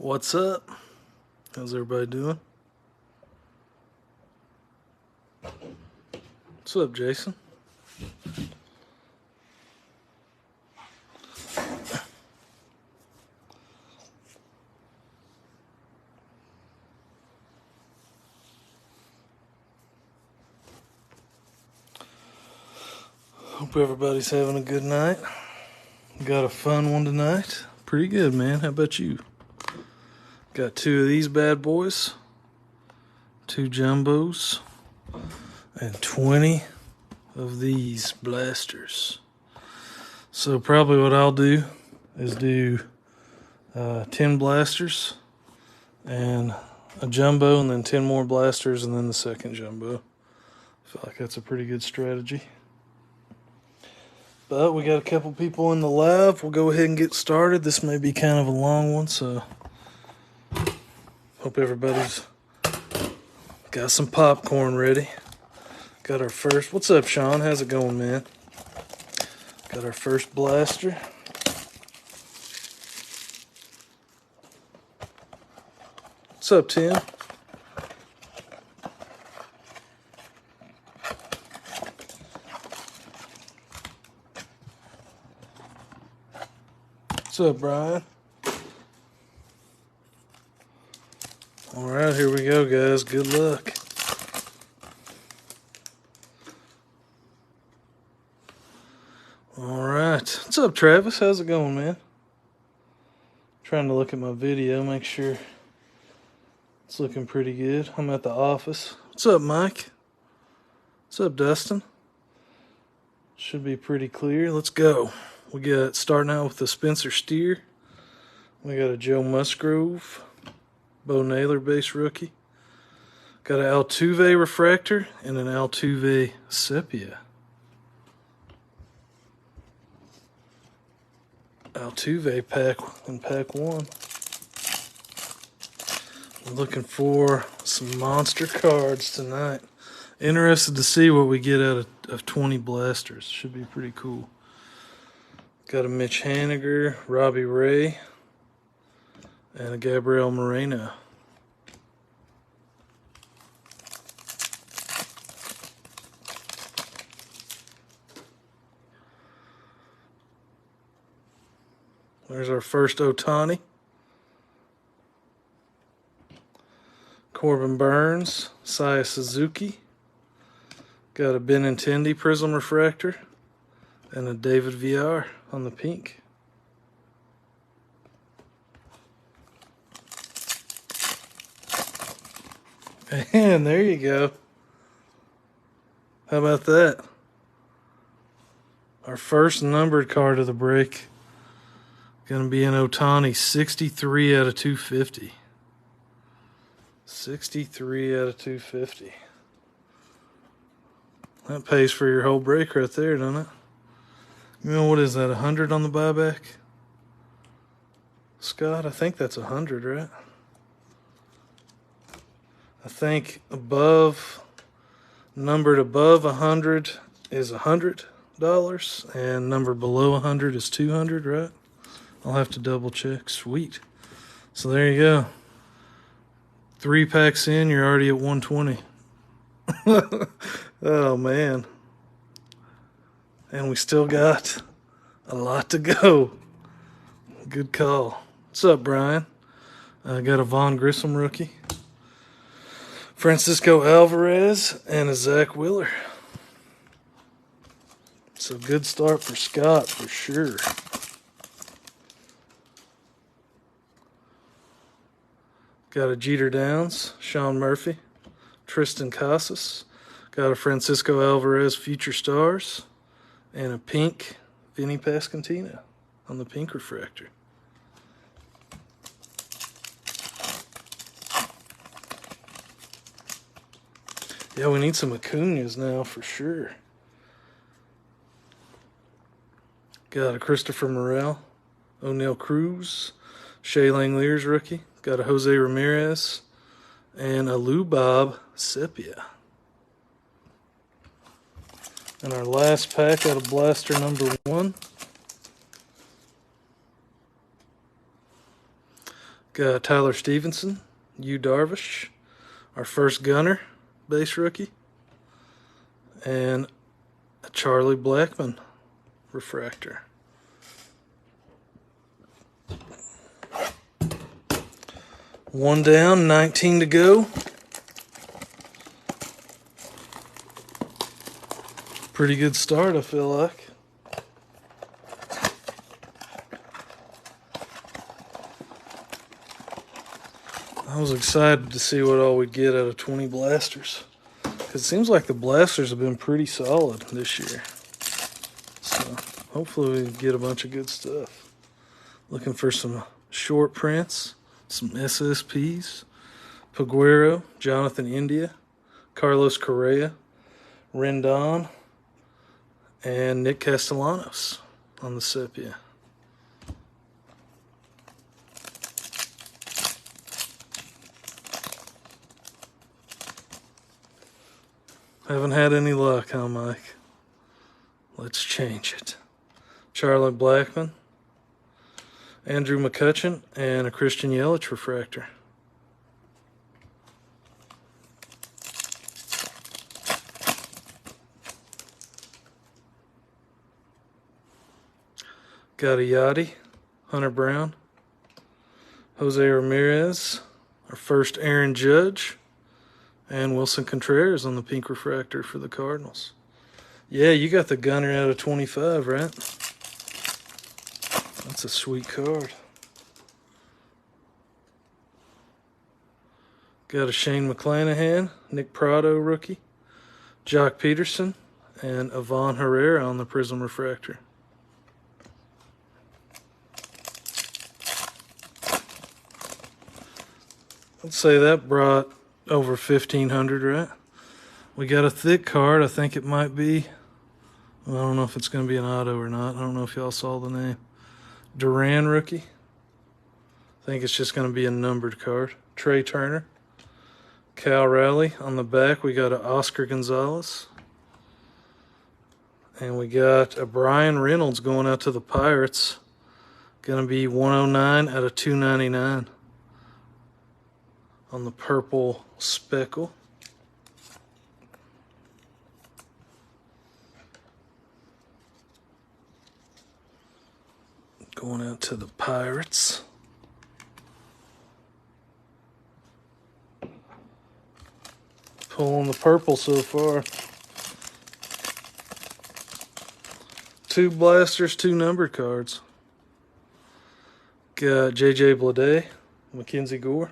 What's up? How's everybody doing? What's up, Jason? Hope everybody's having a good night. Got a fun one tonight. Pretty good, man. How about you? Got two of these bad boys, two jumbos, and 20 of these blasters. So probably what I'll do is do 10 blasters and a jumbo, and then 10 more blasters, and then the second jumbo. I feel like that's a pretty good strategy. But we got a couple people in the live. We'll go ahead and get started. This may be kind of a long one, so hope everybody's got some popcorn ready. Got our first. What's up, Sean? How's it going, man? Got our first blaster. What's up, Tim? What's up, Brian? All right, here we go, guys. Good luck. All right. What's up, Travis? How's it going, man? Trying to look at my video, make sure it's looking pretty good. I'm at the office. What's up, Mike? What's up, Dustin? Should be pretty clear. Let's go. We got starting out with the Spencer Steer. We got a Joe Musgrove, Bo Naylor base rookie. Got an Altuve refractor and an Altuve sepia. Altuve pack in pack one. I'm looking for some monster cards tonight. Interested to see what we get out of 20 blasters. Should be pretty cool. Got a Mitch Haniger, Robbie Ray, and a Gabriel Moreno. There's our first Ohtani. Corbin Burns, Saya Suzuki. Got a Benintendi Prism Refractor and a David VR on the pink. And there you go. How about that? Our first numbered card of the break. Going to be an Ohtani 63 out of 250. 63 out of 250. That pays for your whole break right there, doesn't it? You know, what is that, 100 on the buyback? Scott, I think that's 100, right? I think numbered above 100 is $100, and numbered below 100 is 200, right? I'll have to double check. Sweet. So there you go. 3 packs in, you're already at 120. Oh, man. And we still got a lot to go. Good call. What's up, Brian? I got a Vaughn Grissom rookie. Francisco Alvarez and a Zach Wheeler. So good start for Scott for sure. Got a Jeter Downs, Sean Murphy, Tristan Casas. Got a Francisco Alvarez Future Stars, and a pink Vinny Pasquantino on the pink refractor. Yeah, we need some Acuñas now for sure. Got a Christopher Morel, O'Neal Cruz, Shea Langeliers rookie. Got a Jose Ramirez and a Lou Bob sepia. And our last pack out of blaster number 1. Got Tyler Stevenson, Yu Darvish, our first gunner, base rookie, and a Charlie Blackmon refractor. One down, 19 to go. Pretty good start, I feel like. I was excited to see what all we'd get out of 20 blasters. Because it seems like the blasters have been pretty solid this year. So hopefully we get a bunch of good stuff. Looking for some short prints, some SSPs. Peguero, Jonathan India, Carlos Correa, Rendon, and Nick Castellanos on the sepia. Haven't had any luck, huh, Mike? Let's change it. Charlie Blackmon, Andrew McCutchen, and a Christian Yelich refractor. Got a Yachty, Hunter Brown, Jose Ramirez, our first Aaron Judge, and Wilson Contreras on the pink refractor for the Cardinals. Yeah, you got the gunner out of 25, right? That's a sweet card. Got a Shane McClanahan, Nick Prado rookie, Jock Peterson, and Ivan Herrera on the Prism refractor. Let's say that brought over 1,500, right? We got a thick card. I think it might be, well, I don't know if it's going to be an auto or not. I don't know if y'all saw the name. Duran rookie. I think it's just going to be a numbered card. Trey Turner. Cal Raleigh. On the back, we got a Oscar Gonzalez. And we got a Brian Reynolds going out to the Pirates. Going to be 109 out of 299. On the purple speckle. Going out to the Pirates. Pulling the purple so far. 2 blasters, 2 numbered cards. Got JJ Bleday, Mackenzie Gore.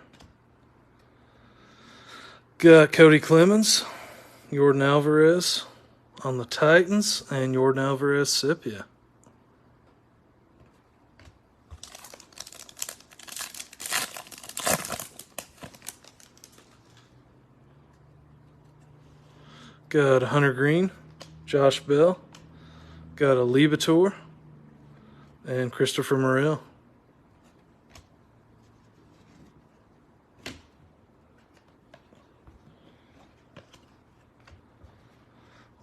Got Cody Clemens, Jordan Alvarez on the Titans, and Jordan Alvarez sepia. Got Hunter Green, Josh Bell. Got a Libator and Christopher Morel.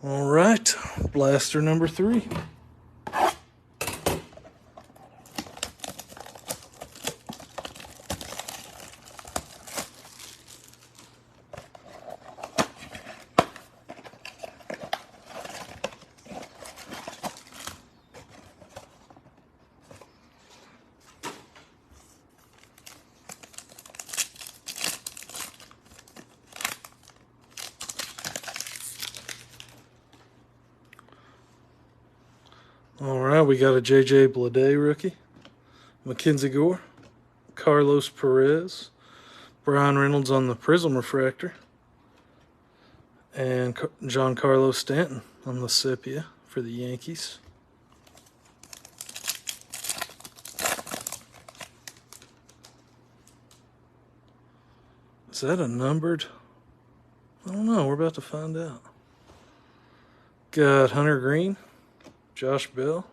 All right, blaster number 3. All right, we got a JJ Bleday rookie, Mackenzie Gore, Carlos Perez, Brian Reynolds on the Prism refractor, and Giancarlo Stanton on the sepia for the Yankees. Is that a numbered? I don't know. We're about to find out. Got Hunter Green, Josh Bell,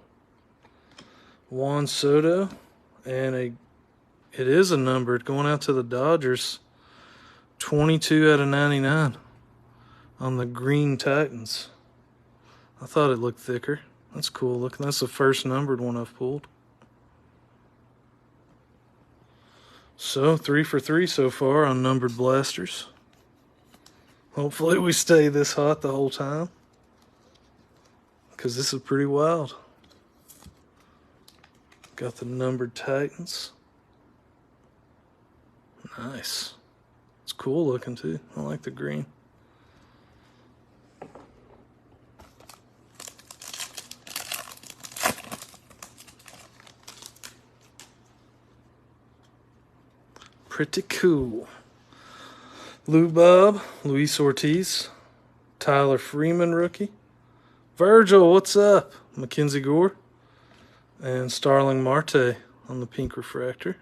Juan Soto, and it is a numbered going out to the Dodgers. 22 out of 99 on the Green Titans. I thought it looked thicker. That's cool looking. That's the first numbered one I've pulled. So 3 for 3 so far on numbered blasters. Hopefully we stay this hot the whole time, because this is pretty wild. Got the numbered Titans. Nice. It's cool looking too. I like the green. Pretty cool. Lou Bob, Luis Ortiz, Tyler Freeman rookie, Virgil, what's up? Mackenzie Gore, and Starling Marte on the pink refractor.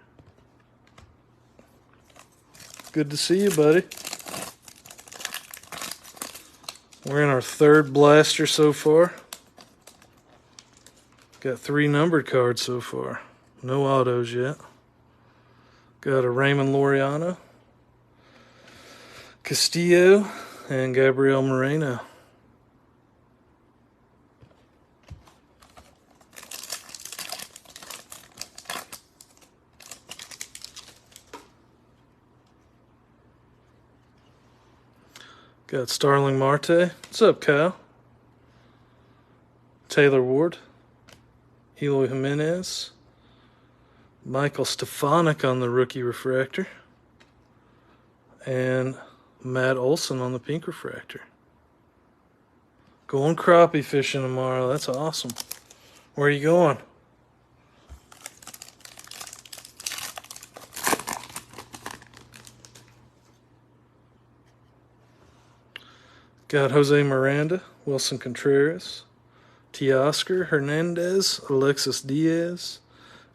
Good to see you, buddy. We're in our third blaster so far. Got 3 numbered cards so far. No autos yet. Got a Raymond Laureano, Castillo, and Gabriel Moreno. Got Starling Marte. What's up, Kyle? Taylor Ward, Eloy Jimenez, Michael Stefanik on the rookie refractor, and Matt Olson on the pink refractor. Going crappie fishing tomorrow. That's awesome. Where are you going? Got Jose Miranda, Wilson Contreras, Teoscar Hernandez, Alexis Diaz,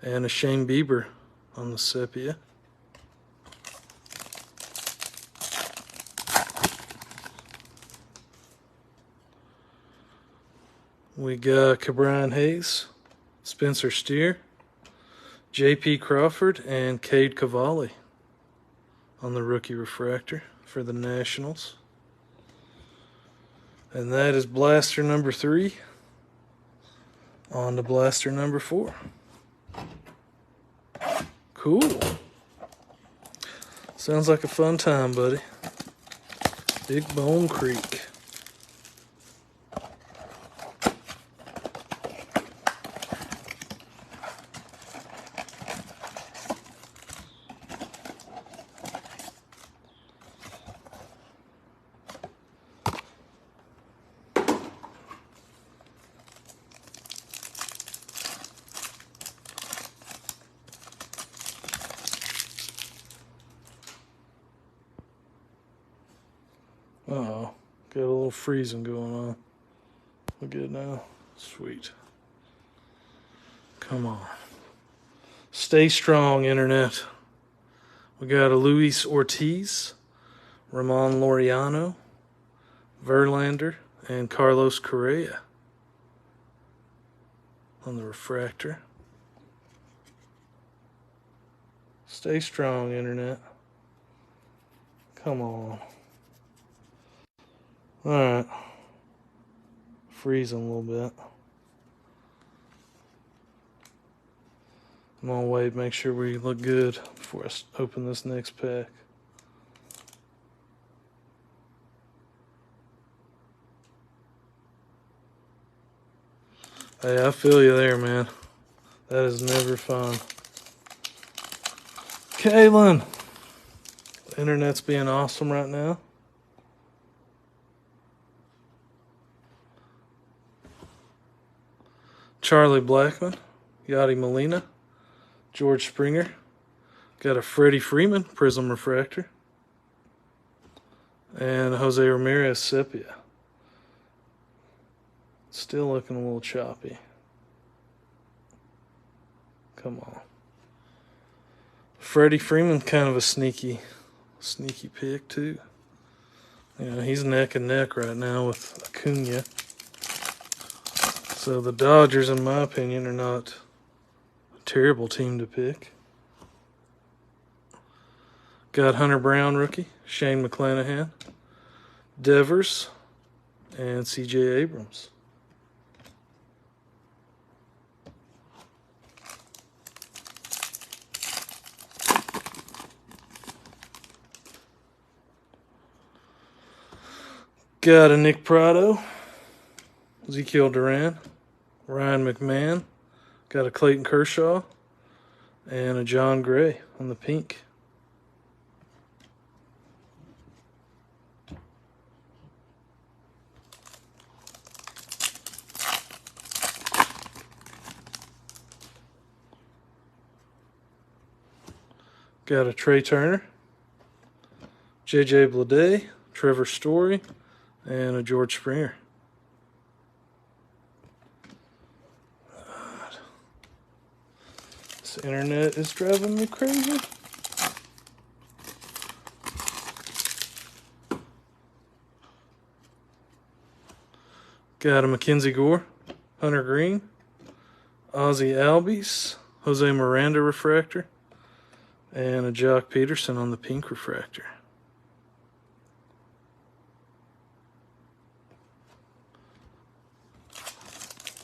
and a Shane Bieber on the sepia. We got Cabrian Hayes, Spencer Steer, J.P. Crawford, and Cade Cavalli on the rookie refractor for the Nationals. And that is blaster number 3. On to blaster number 4. Cool. Sounds like a fun time, buddy. Big Bone Creek. Uh-oh, got a little freezing going on. We're good now? Sweet. Come on. Stay strong, Internet. We got a Luis Ortiz, Ramon Laureano, Verlander, and Carlos Correa on the refractor. Stay strong, Internet. Come on. Alright. Freezing a little bit. I'm gonna wait, make sure we look good before I open this next pack. Hey, I feel you there, man. That is never fun. Kaylin! The internet's being awesome right now. Charlie Blackmon, Yadi Molina, George Springer. Got a Freddie Freeman Prism Refractor. And Jose Ramirez Sepia. Still looking a little choppy. Come on. Freddie Freeman, kind of a sneaky pick too. You know, he's neck and neck right now with Acuna. So the Dodgers, in my opinion, are not a terrible team to pick. Got Hunter Brown rookie, Shane McClanahan, Devers, and C.J. Abrams. Got a Nick Prado, Ezekiel Duran, Ryan McMahon. Got a Clayton Kershaw, and a John Gray on the pink. Got a Trey Turner, J.J. Bleday, Trevor Story, and a George Springer. This internet is driving me crazy. Got a Mackenzie Gore, Hunter Green, Ozzie Albies, Jose Miranda refractor, and a Jock Peterson on the pink refractor.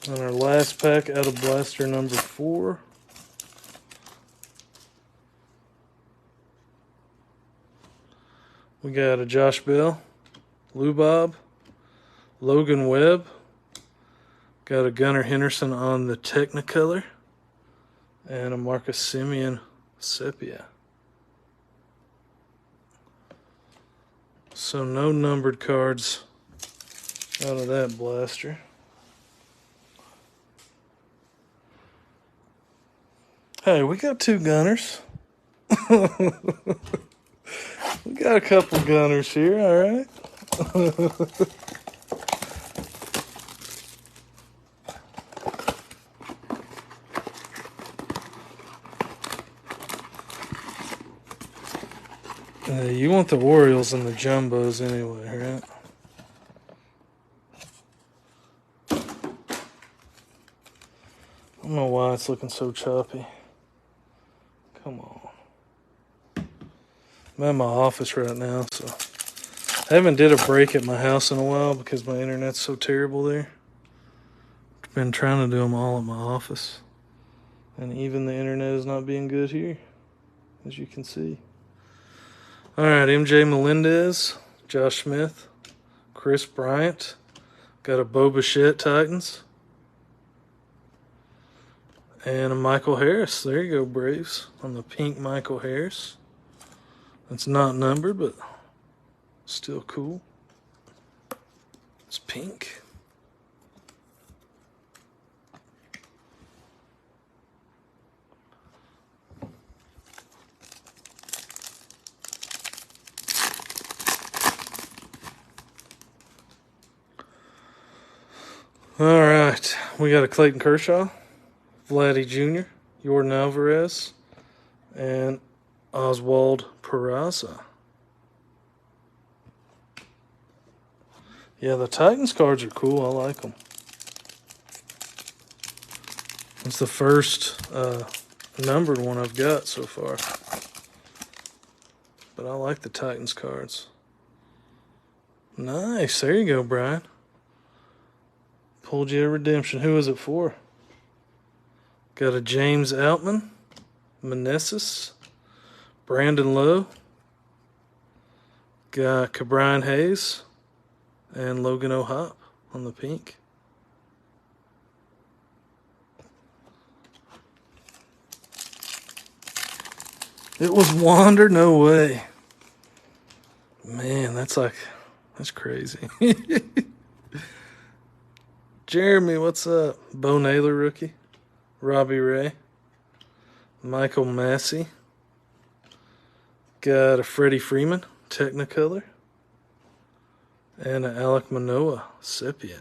And our last pack out of blaster number 4. We got a Josh Bell, Lou Bob, Logan Webb. Got a Gunnar Henderson on the Technicolor, and a Marcus Semien Sepia. So no numbered cards out of that blaster. Hey, we got 2 Gunners. We got a couple Gunners here, all right? You want the Orioles and the Jumbos anyway, right? I don't know why it's looking so choppy. Come on. I'm at my office right now, so I haven't did a break at my house in a while because my internet's so terrible there. I've been trying to do them all at my office. And even the internet is not being good here, as you can see. All right, MJ Melendez, Josh Smith, Chris Bryant. Got a Bo Bichette Titans. And a Michael Harris. There you go, Braves. On the pink Michael Harris. It's not numbered, but still cool. It's pink. All right, we got a Clayton Kershaw, Vladdy Jr., Jordan Alvarez, and Oswald Peraza. Yeah, the Titans cards are cool. I like them. It's the first numbered one I've got so far. But I like the Titans cards. Nice. There you go, Brian. Pulled you a redemption. Who is it for? Got a James Outman, Meneses, Brandon Lowe, got Cabrian Hayes, and Logan O'Hop on the pink. It was Wander? No way. Man, that's crazy. Jeremy, what's up? Bo Naylor rookie. Robbie Ray. Michael Massey. Got a Freddie Freeman, Technicolor. And an Alek Manoah, Sepia.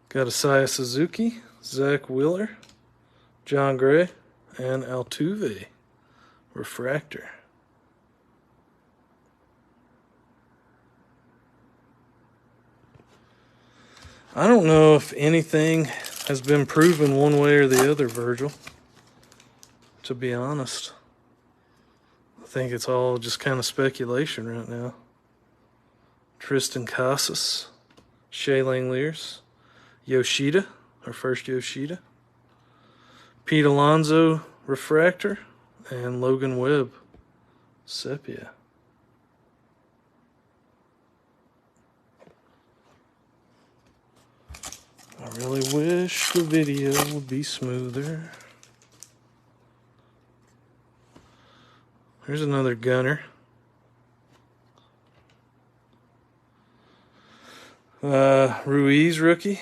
Got a Saya Suzuki, Zach Wheeler, John Gray, and Altuve refractor. I don't know if anything has been proven one way or the other, Virgil, to be honest. I think it's all just kind of speculation right now. Tristan Casas, Shea Langeliers, Yoshida, our first Yoshida. Pete Alonso refractor, and Logan Webb sepia. I really wish the video would be smoother. Here's another gunner. Ruiz rookie.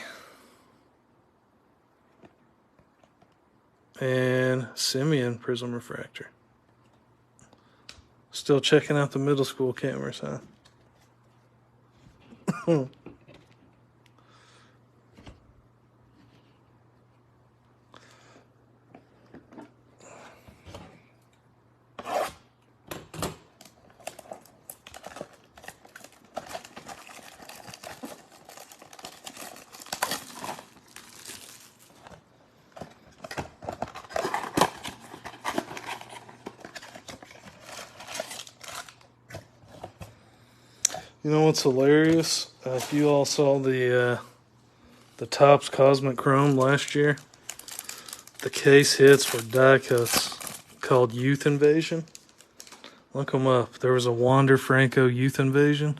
And Simeon prism refractor. Still checking out the middle school cameras, huh? You know what's hilarious? If you all saw the Topps Cosmic Chrome last year, the case hits were die cuts called Youth Invasion. Look them up. There was a Wander Franco Youth Invasion,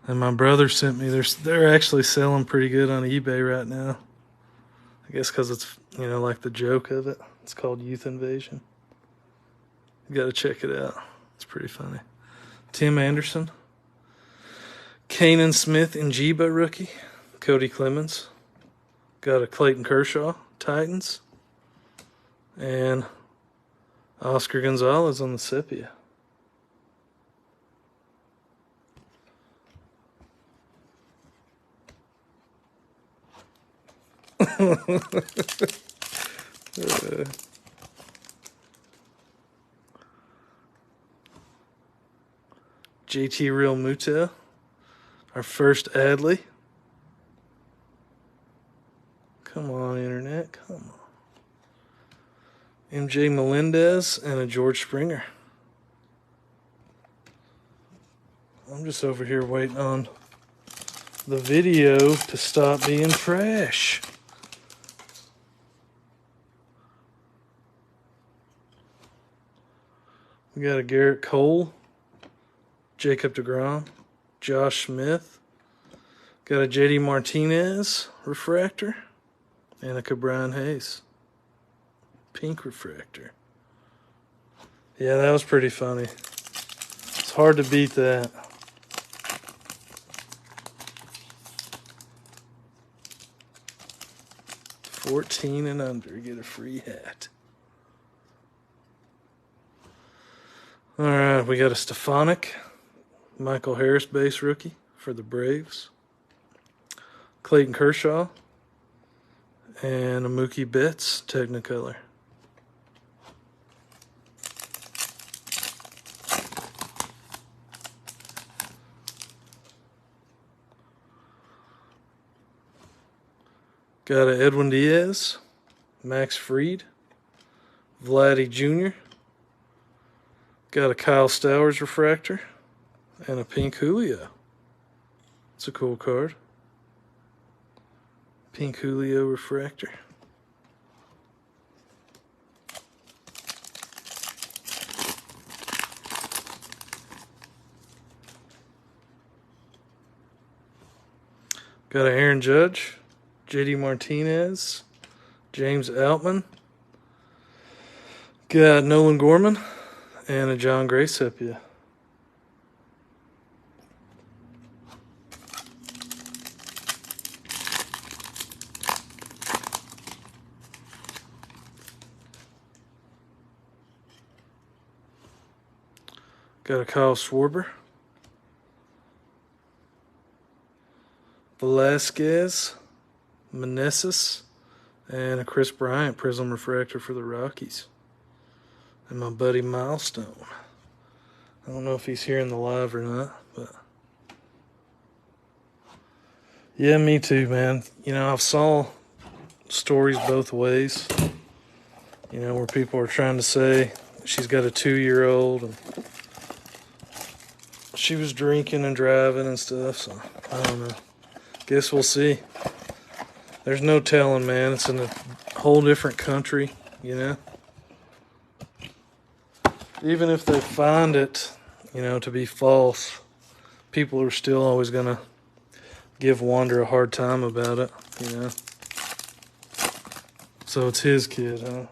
and my brother sent me. They're actually selling pretty good on eBay right now. I guess because it's, you know, like the joke of it. It's called Youth Invasion. You got to check it out. It's pretty funny. Tim Anderson. Kanan Smith and Jiba rookie. Cody Clemens. Got a Clayton Kershaw, Titans. And Oscar Gonzalez on the sepia. JT Real Muto. Our first Adley. Come on, Internet. Come on. MJ Melendez and a George Springer. I'm just over here waiting on the video to stop being trash. We got a Garrett Cole, Jacob deGrom, Josh Smith. Got a JD Martinez refractor and a Cabrian Hayes pink refractor. Yeah, that was pretty funny. It's hard to beat that. $14 and under, get a free hat. All right, we got a Stefanik, Michael Harris base rookie for the Braves. Clayton Kershaw and a Mookie Betts Technicolor. Got a Edwin Diaz, Max Fried, Vladdy Jr. Got a Kyle Stowers refractor and a pink Julio. It's a cool card. Pink Julio refractor. Got a Aaron Judge, JD Martinez, James Outman. Got Nolan Gorman and a John Gray sepia. Got a Kyle Schwarber, Velasquez, Meneses, and a Chris Bryant prism refractor for the Rockies. And my buddy Milestone. I don't know if he's here in the live or not, but yeah, me too, man. You know, I've saw stories both ways. You know, where people are trying to say she's got a 2-year-old and she was drinking and driving and stuff, so I don't know. Guess we'll see. There's no telling, man. It's in a whole different country, you know. Even if they find it, you know, to be false, people are still always going to give Wander a hard time about it, you know. So it's his kid, huh?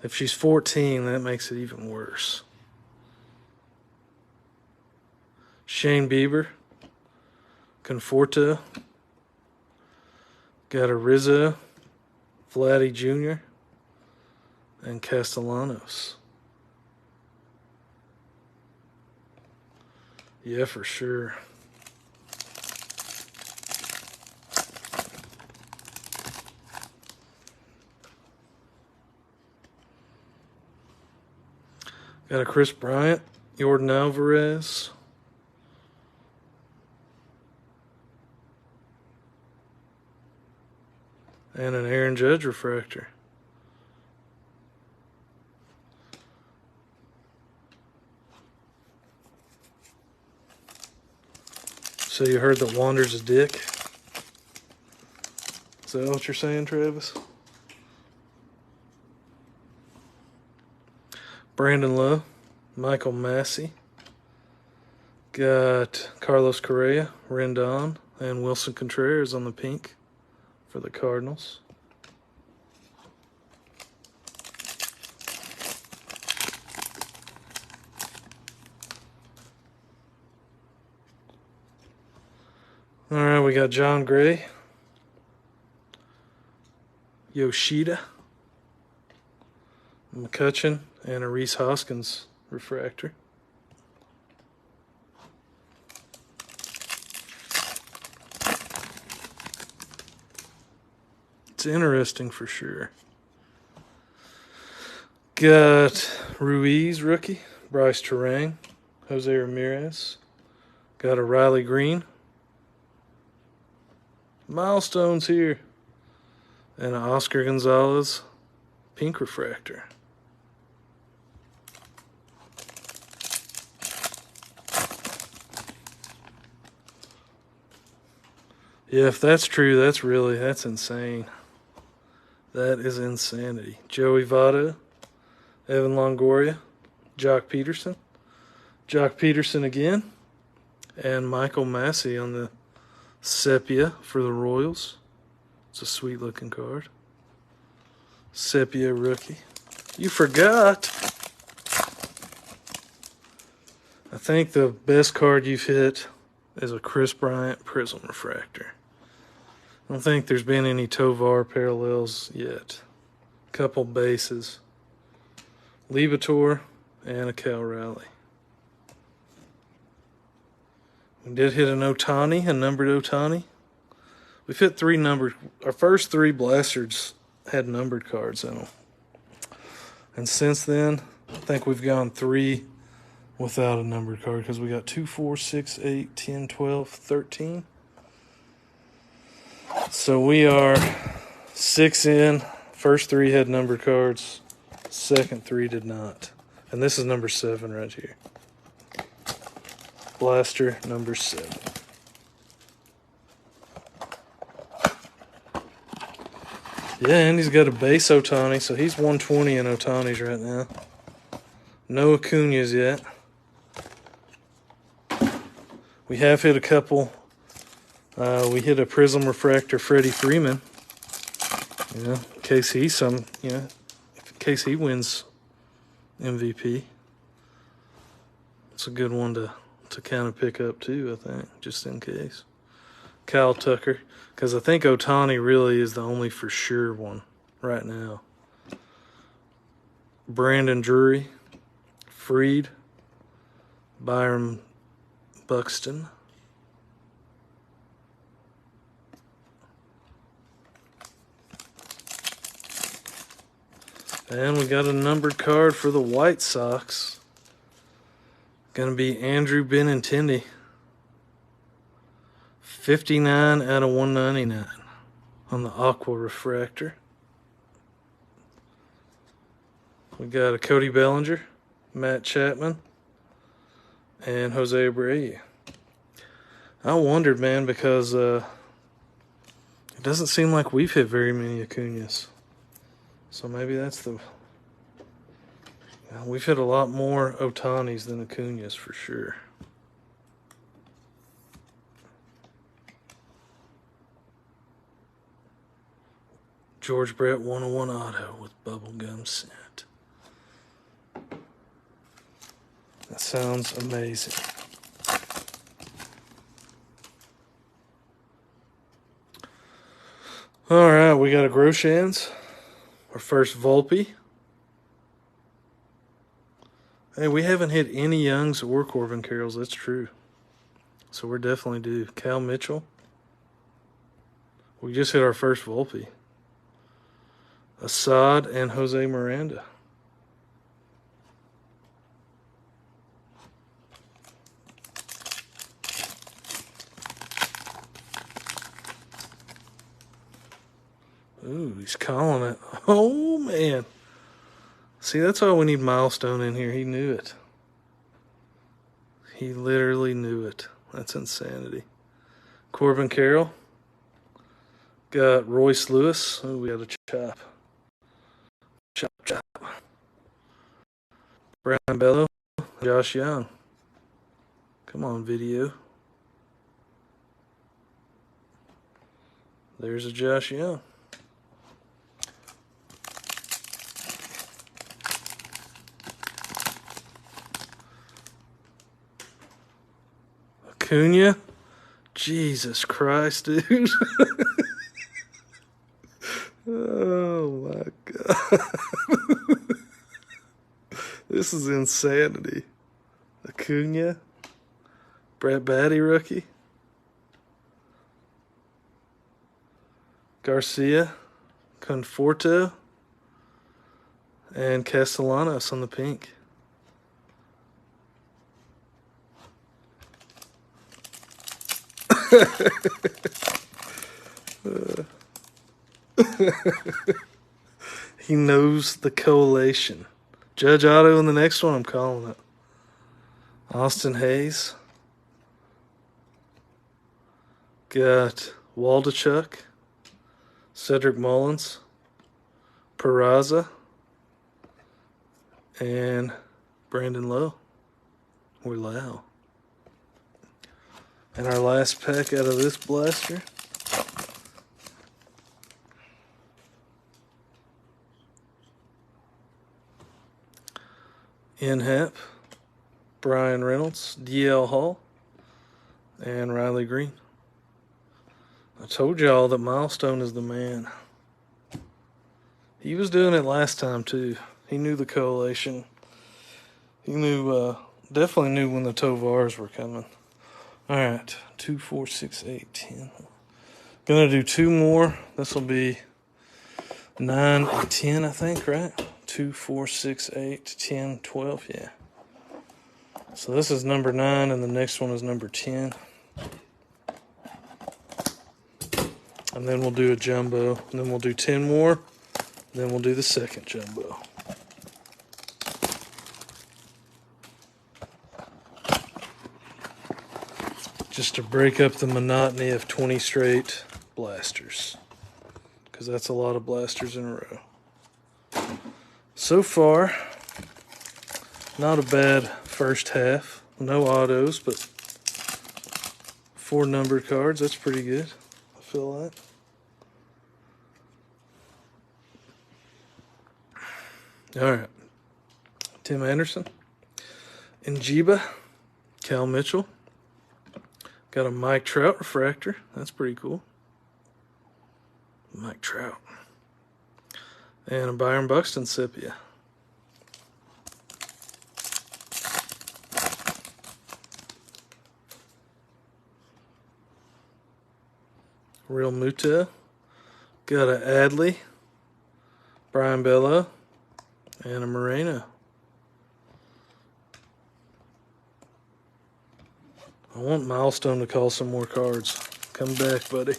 If she's 14, that makes it even worse. Shane Bieber, Conforto, got a Rizzo, Vladdy Jr., and Castellanos. Yeah, for sure. Got a Chris Bryant, Jordan Alvarez, and an Aaron Judge refractor. So you heard that Wander's a dick? Is that what you're saying, Travis? Brandon Lowe, Michael Massey. Got Carlos Correa, Rendon, and Wilson Contreras on the pink for the Cardinals. All right, we got John Gray, Yoshida, McCutchen, and a Reese Hoskins refractor. It's interesting for sure. Got Ruiz, rookie, Bryce Terang, Jose Ramirez. Got a Riley Green. Milestones here. And an Oscar Gonzalez pink refractor. Yeah, if that's true, that's insane. That is insanity. Joey Votto, Evan Longoria, Jock Peterson again, and Michael Massey on the sepia for the Royals. It's a sweet looking card. Sepia rookie. You forgot. I think the best card you've hit is a Chris Bryant Prism refractor. I don't think there's been any Tovar parallels yet. Couple bases. Libator and a Cal Raleigh. We did hit an Ohtani, a numbered Ohtani. We've hit three numbered. Our first three blasters had numbered cards in them. And since then, I think we've gone three without a numbered card because we got 2, 4, 6, 8, 10, 12, 13. So we are 6 in. First three had numbered cards. Second three did not. And this is number 7 right here. Blaster number 7. Yeah, and he's got a base Ohtani, so he's 120 in Ohtanis right now. No Acuna's yet. We have hit a couple. We hit a Prism refractor, Freddie Freeman. You know, in case in case he wins MVP. It's a good one to kind of pick up too, I think, just in case. Kyle Tucker, because I think Ohtani really is the only for sure one right now. Brandon Drury, Freed, Byron Buxton. And we got a numbered card for the White Sox. Going to be Andrew Benintendi. 59 out of 199 on the Aqua Refractor. We got a Cody Bellinger, Matt Chapman, and Jose Abreu. I wondered, man, because It doesn't seem like we've hit very many Acuñas. So maybe that's the... We've hit a lot more Otanis than Acuñas for sure. George Brett 101 auto with bubblegum scent. That sounds amazing. All right, we got a Groshans. Our first Volpe. Hey, we haven't hit any Youngs or Corbin Carrolls. That's true. So we're definitely due. Cal Mitchell. We just hit our first Volpe. Assad and Jose Miranda. Ooh, he's calling it. Oh, man. See, that's why we need Milestone in here. He knew it. He literally knew it. That's insanity. Corbin Carroll. Got Royce Lewis. Oh, we got a chop. Chop, chop. Brian Bello. Josh Young. Come on, video. There's a Josh Young. Acuña? Jesus Christ, dude. Oh my God. This is insanity. Acuña. Brett Baty rookie. Garcia. Conforto. And Castellanos on the pink. He knows the collation. Judge Otto in the next one, I'm calling it. Austin Hayes. Got Waldachuk. Cedric Mullins. Peraza. And Brandon Lowe. Or Lau. And our last pack out of this blaster. Inhap, Brian Reynolds, DL Hall, and Riley Green. I told y'all that Milestone is the man. He was doing it last time too. He knew the collation. He knew, definitely knew when the Tovars were coming. All right, 2, 4, 6, 8, 10. Gonna do two more. This will be 9 and 10, I think, right? 2, 4, 6, 8, 10, 12, yeah. So this is number 9, and the next one is number 10. And then we'll do a jumbo, and then we'll do 10 more, and then we'll do the second jumbo. Just to break up the monotony of 20 straight blasters, because that's a lot of blasters in a row. So far, not a bad first half. No autos, but 4 numbered cards. That's pretty good, I feel like. All right. Tim Anderson. Njiba. Cal Mitchell. Got a Mike Trout refractor. That's pretty cool. Mike Trout. And a Byron Buxton sepia. Real Muta. Got a Adley. Brian Bello. And a Moreno. I want Milestone to call some more cards. Come back, buddy.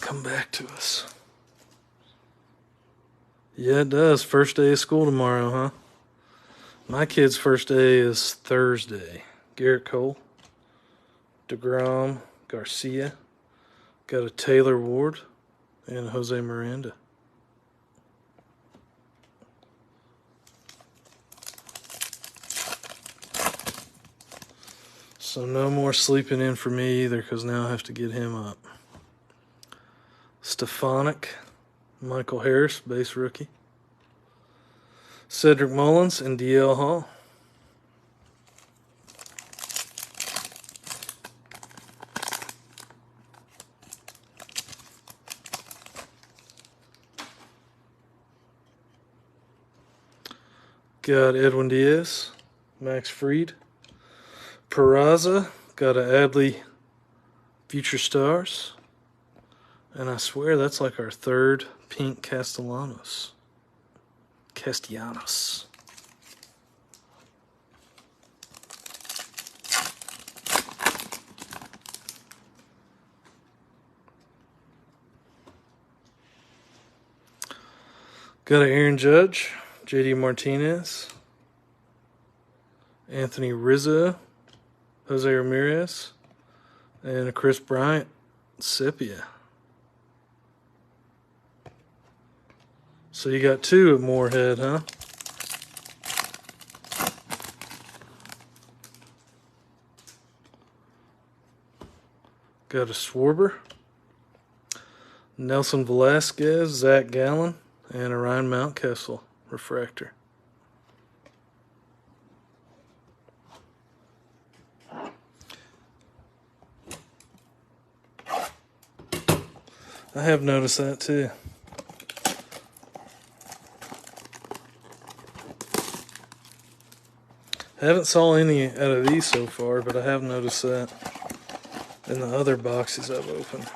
Come back to us. Yeah, it does. First day of school tomorrow, huh? My kid's first day is Thursday. Garrett Cole, DeGrom, Garcia, Got a Taylor Ward and Jose Miranda. So no more sleeping in for me either, because now I have to get him up. Stefanik, Michael Harris, base rookie. Cedric Mullins and DL Hall. Got Edwin Diaz, Max Fried. Peraza, got a Adley Future Stars. And I swear that's like our third pink Castellanos. Got an Aaron Judge, JD Martinez, Anthony Rizzo, Jose Ramirez, and a Chris Bryant Sepia. So you got two at Moorhead, huh? Got a Schwarber, Nelson Velasquez, Zach Gallen, and a Ryan Mountcastle refractor. I have noticed that too. I haven't saw any out of these so far, but I have noticed that in the other boxes I've opened.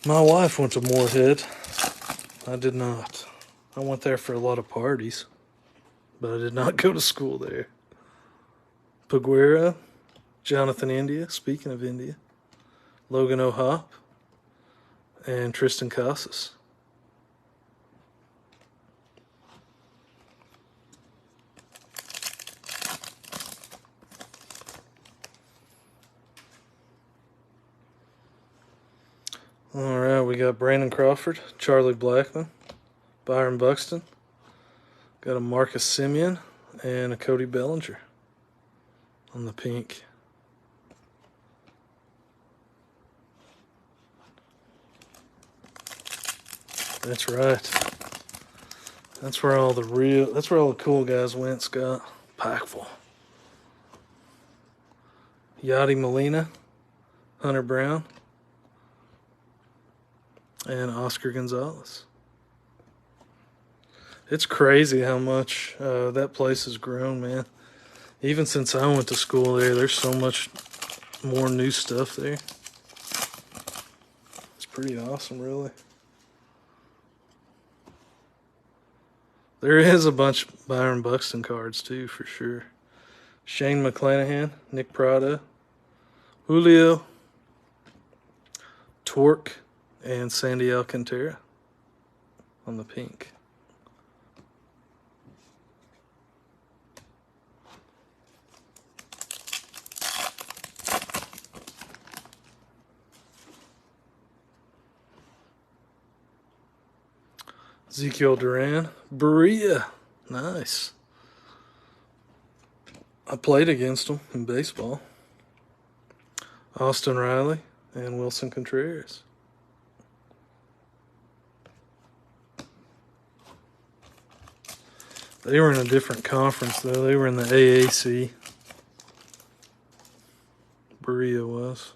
My wife went to Moorhead. I did not. I went there for a lot of parties, but I did not go to school there. Paguera, Jonathan India, speaking of India, Logan O'Hoppe, and Tristan Casas. All right, we got Brandon Crawford, Charlie Blackmon, Byron Buxton, got a Marcus Semien, and a Cody Bellinger on the pink. That's right. That's where all the cool guys went, Scott. Packful. Yadi Molina, Hunter Brown, and Oscar Gonzalez. It's crazy how much that place has grown, man. Even since I went to school there, there's so much more new stuff there. It's pretty awesome, really. There is a bunch of Byron Buxton cards, too, for sure. Shane McClanahan, Nick Prado, Julio, Torque, and Sandy Alcantara on the pink. Ezekiel Duran, Berea, nice. I played against him in baseball. Austin Riley and Wilson Contreras. They were in a different conference, though. They were in the AAC. Berea was.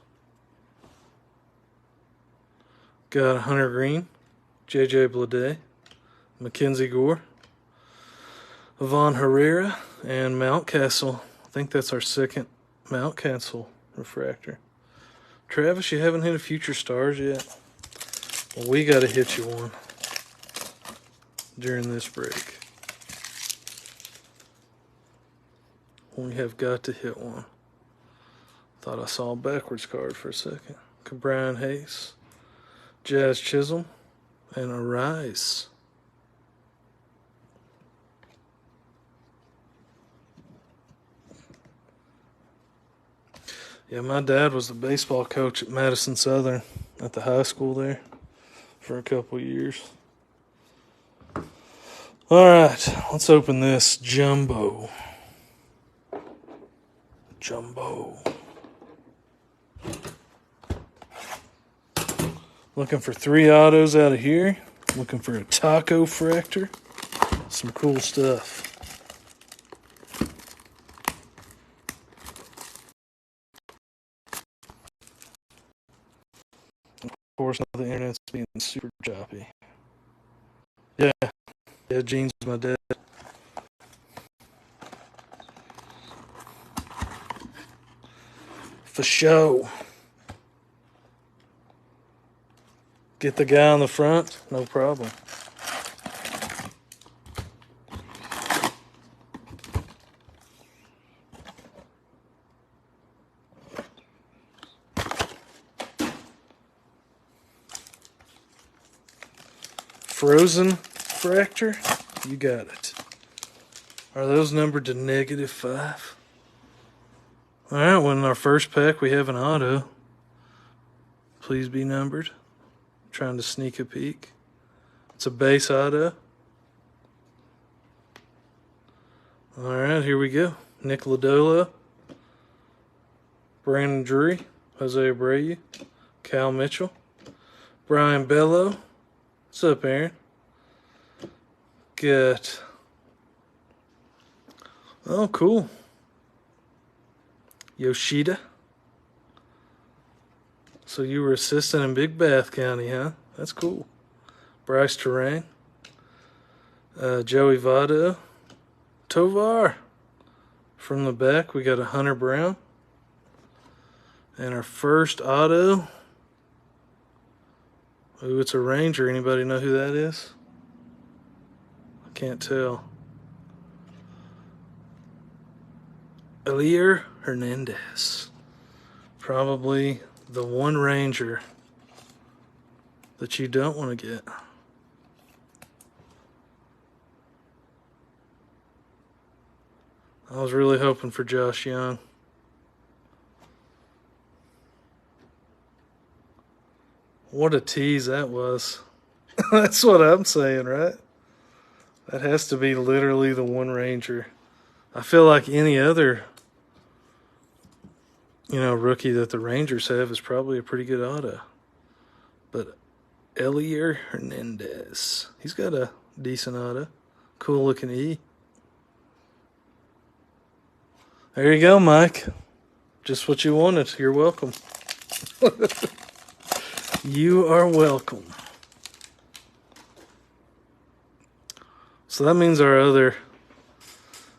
Got Hunter Green, J.J. Bleday, Mackenzie Gore, Yvonne Herrera, and Mountcastle. I think that's our second Mountcastle refractor. Travis, you haven't hit a Future Stars yet? Well, we got to hit you one during this break. We have got to hit one. Thought I saw a backwards card for a second. Brian Hayes, Jazz Chisholm, and Arise. Yeah, my dad was the baseball coach at Madison Southern at the high school there for a couple years. All right, let's open this jumbo. Looking for 3 autos out of here. Looking for a taco fractor. Some cool stuff. Of course, now the internet's being super choppy. Yeah, Gene's my dad. For show. Get the guy on the front, no problem. Frozen fractor, you got it. Are those numbered to -5? All right, well, in our first pack, we have an auto. Please be numbered. Trying to sneak a peek. It's a base auto. All right, here we go. Nick Lodolo, Brandon Drury, Jose Abreu, Cal Mitchell, Brian Bello. What's up, Aaron? Got, oh, cool. Yoshida. So you were assistant in Big Bath County, huh? That's cool. Bryce Terang. Joey Votto. Tovar. From the back, we got a Hunter Brown. And our first auto. Ooh, it's a Ranger. Anybody know who that is? I can't tell. Elier Hernandez. Probably the one Ranger that you don't want to get. I was really hoping for Josh Young. What a tease that was. That's what I'm saying, right? That has to be literally the one Ranger. I feel like any other, rookie that the Rangers have is probably a pretty good auto. But Elier Hernandez, he's got a decent auto. Cool looking E. There you go, Mike. Just what you wanted. You're welcome. You are welcome. So that means our other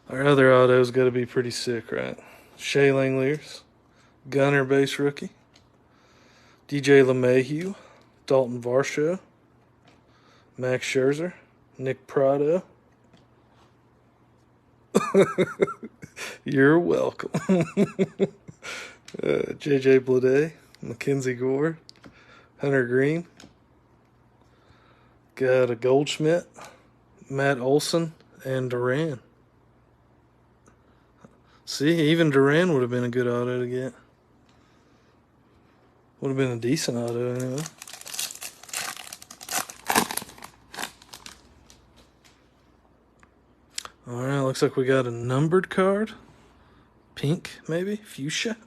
auto's got to be pretty sick, right? Shea Langeliers, Gunner base rookie, DJ LeMahieu, Dalton Varsho, Max Scherzer, Nick Prado. You're welcome. JJ Bleday, Mackenzie Gore, Hunter Green. Got a Goldschmidt, Matt Olson, and Duran. See, even Duran would have been a good auto to get. Would have been a decent auto anyway. All right, looks like we got a numbered card. Pink, maybe? Fuchsia?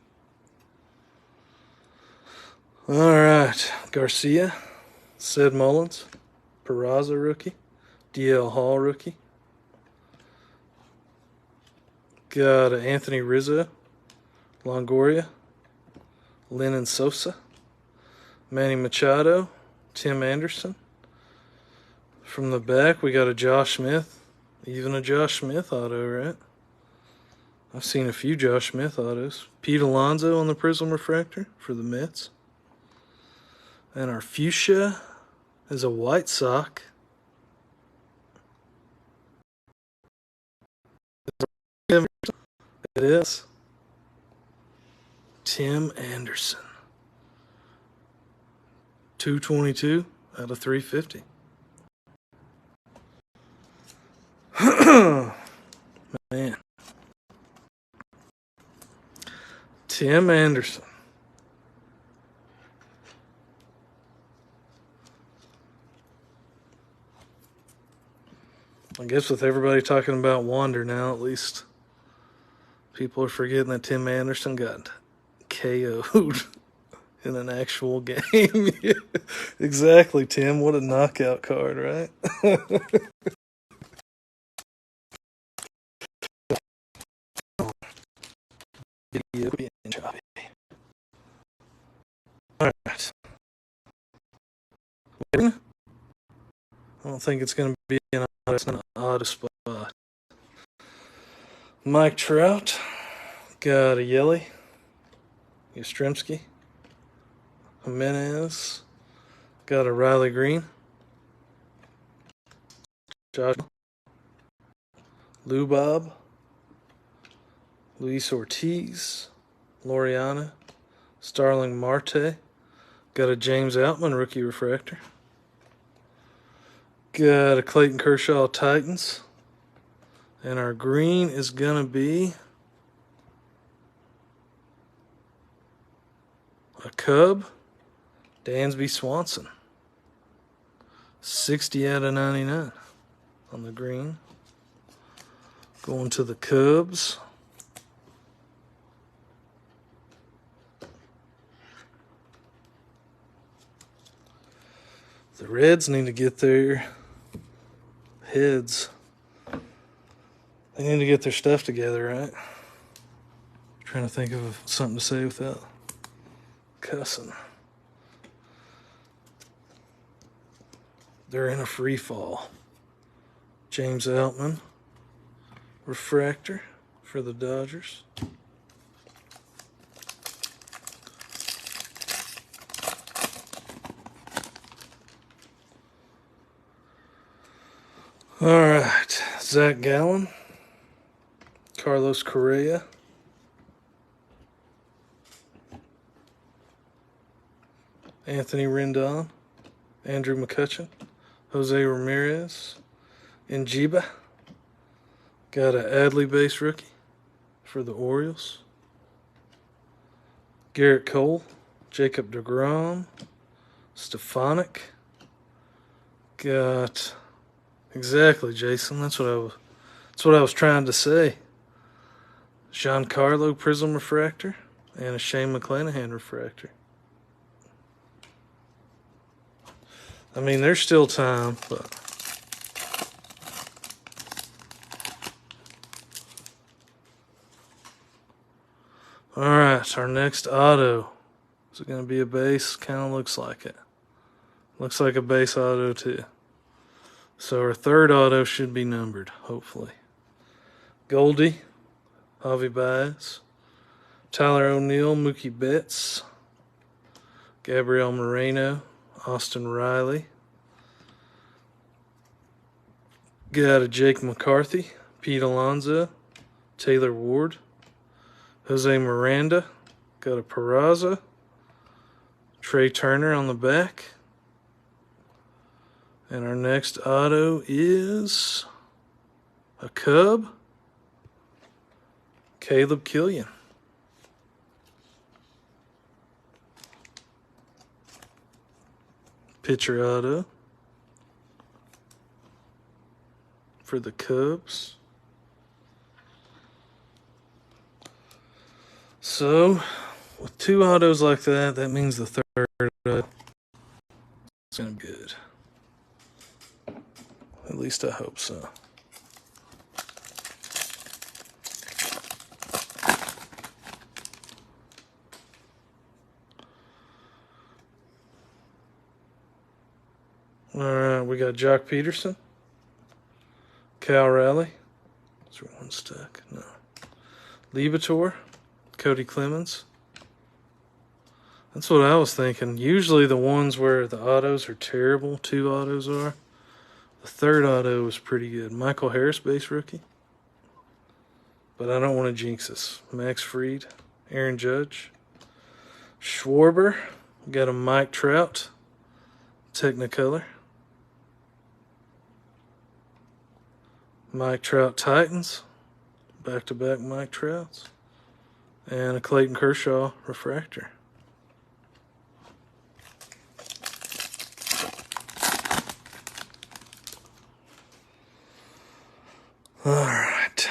All right, Garcia, Sid Mullins, Peraza rookie, DL Hall rookie. Got Anthony Rizzo, Longoria, Lennon Sosa, Manny Machado, Tim Anderson. From the back, we got a Josh Smith. Even a Josh Smith auto, right? I've seen a few Josh Smith autos. Pete Alonso on the Prism Refractor for the Mets. And our Fuchsia is a White Sox. It is. Tim Anderson. 222 out of 350. Man. Tim Anderson. I guess with everybody talking about Wander now, at least people are forgetting that Tim Anderson got KO'd in an actual game. Exactly, Tim. What a knockout card, right? All right. I don't think it's going to be an odd spot. Mike Trout. Got a Yelly. Yastrzemski. Jimenez. Got a Riley Green. Josh. Lou Bob. Luis Ortiz. Loriana. Starling Marte. Got a James Outman rookie refractor. Got a Clayton Kershaw Titans. And our green is going to be a Cub, Dansby Swanson. 60 out of 99 on the green. Going to the Cubs. The Reds need to get their heads. They need to get their stuff together, right? Trying to think of something to say without cussing. They're in a free fall. James Outman, refractor for the Dodgers. All right, Zach Gallen, Carlos Correa, Anthony Rendon, Andrew McCutchen, Jose Ramirez, Njiba. Got an Adley base rookie for the Orioles. Garrett Cole, Jacob deGrom, Stefanik. Got exactly, Jason. That's what I was trying to say. Giancarlo Prism refractor and a Shane McClanahan refractor. I mean, there's still time, but all right, our next auto. Is it going to be a base? Kind of looks like it. Looks like a base auto too. So our third auto should be numbered, hopefully. Goldie, Javi Baez, Tyler O'Neill, Mookie Betts, Gabriel Moreno, Austin Riley. Got a Jake McCarthy, Pete Alonso, Taylor Ward, Jose Miranda. Got a Peraza, Trey Turner on the back. And our next auto is a Cub, Caleb Killian. Pitcher auto for the Cubs. So, with two autos like that, that means the third is going to be good. At least I hope so. All right, we got Jock Peterson, Cal Raleigh. Is there one stuck? No. Liebator, Cody Clemens. That's what I was thinking. Usually the ones where the autos are terrible, two autos are. The third auto was pretty good. Michael Harris, base rookie. But I don't want to jinx us. Max Fried, Aaron Judge, Schwarber. Got a Mike Trout, Technicolor. Mike Trout Titans. Back-to-back Mike Trouts. and a Clayton Kershaw refractor. Alright,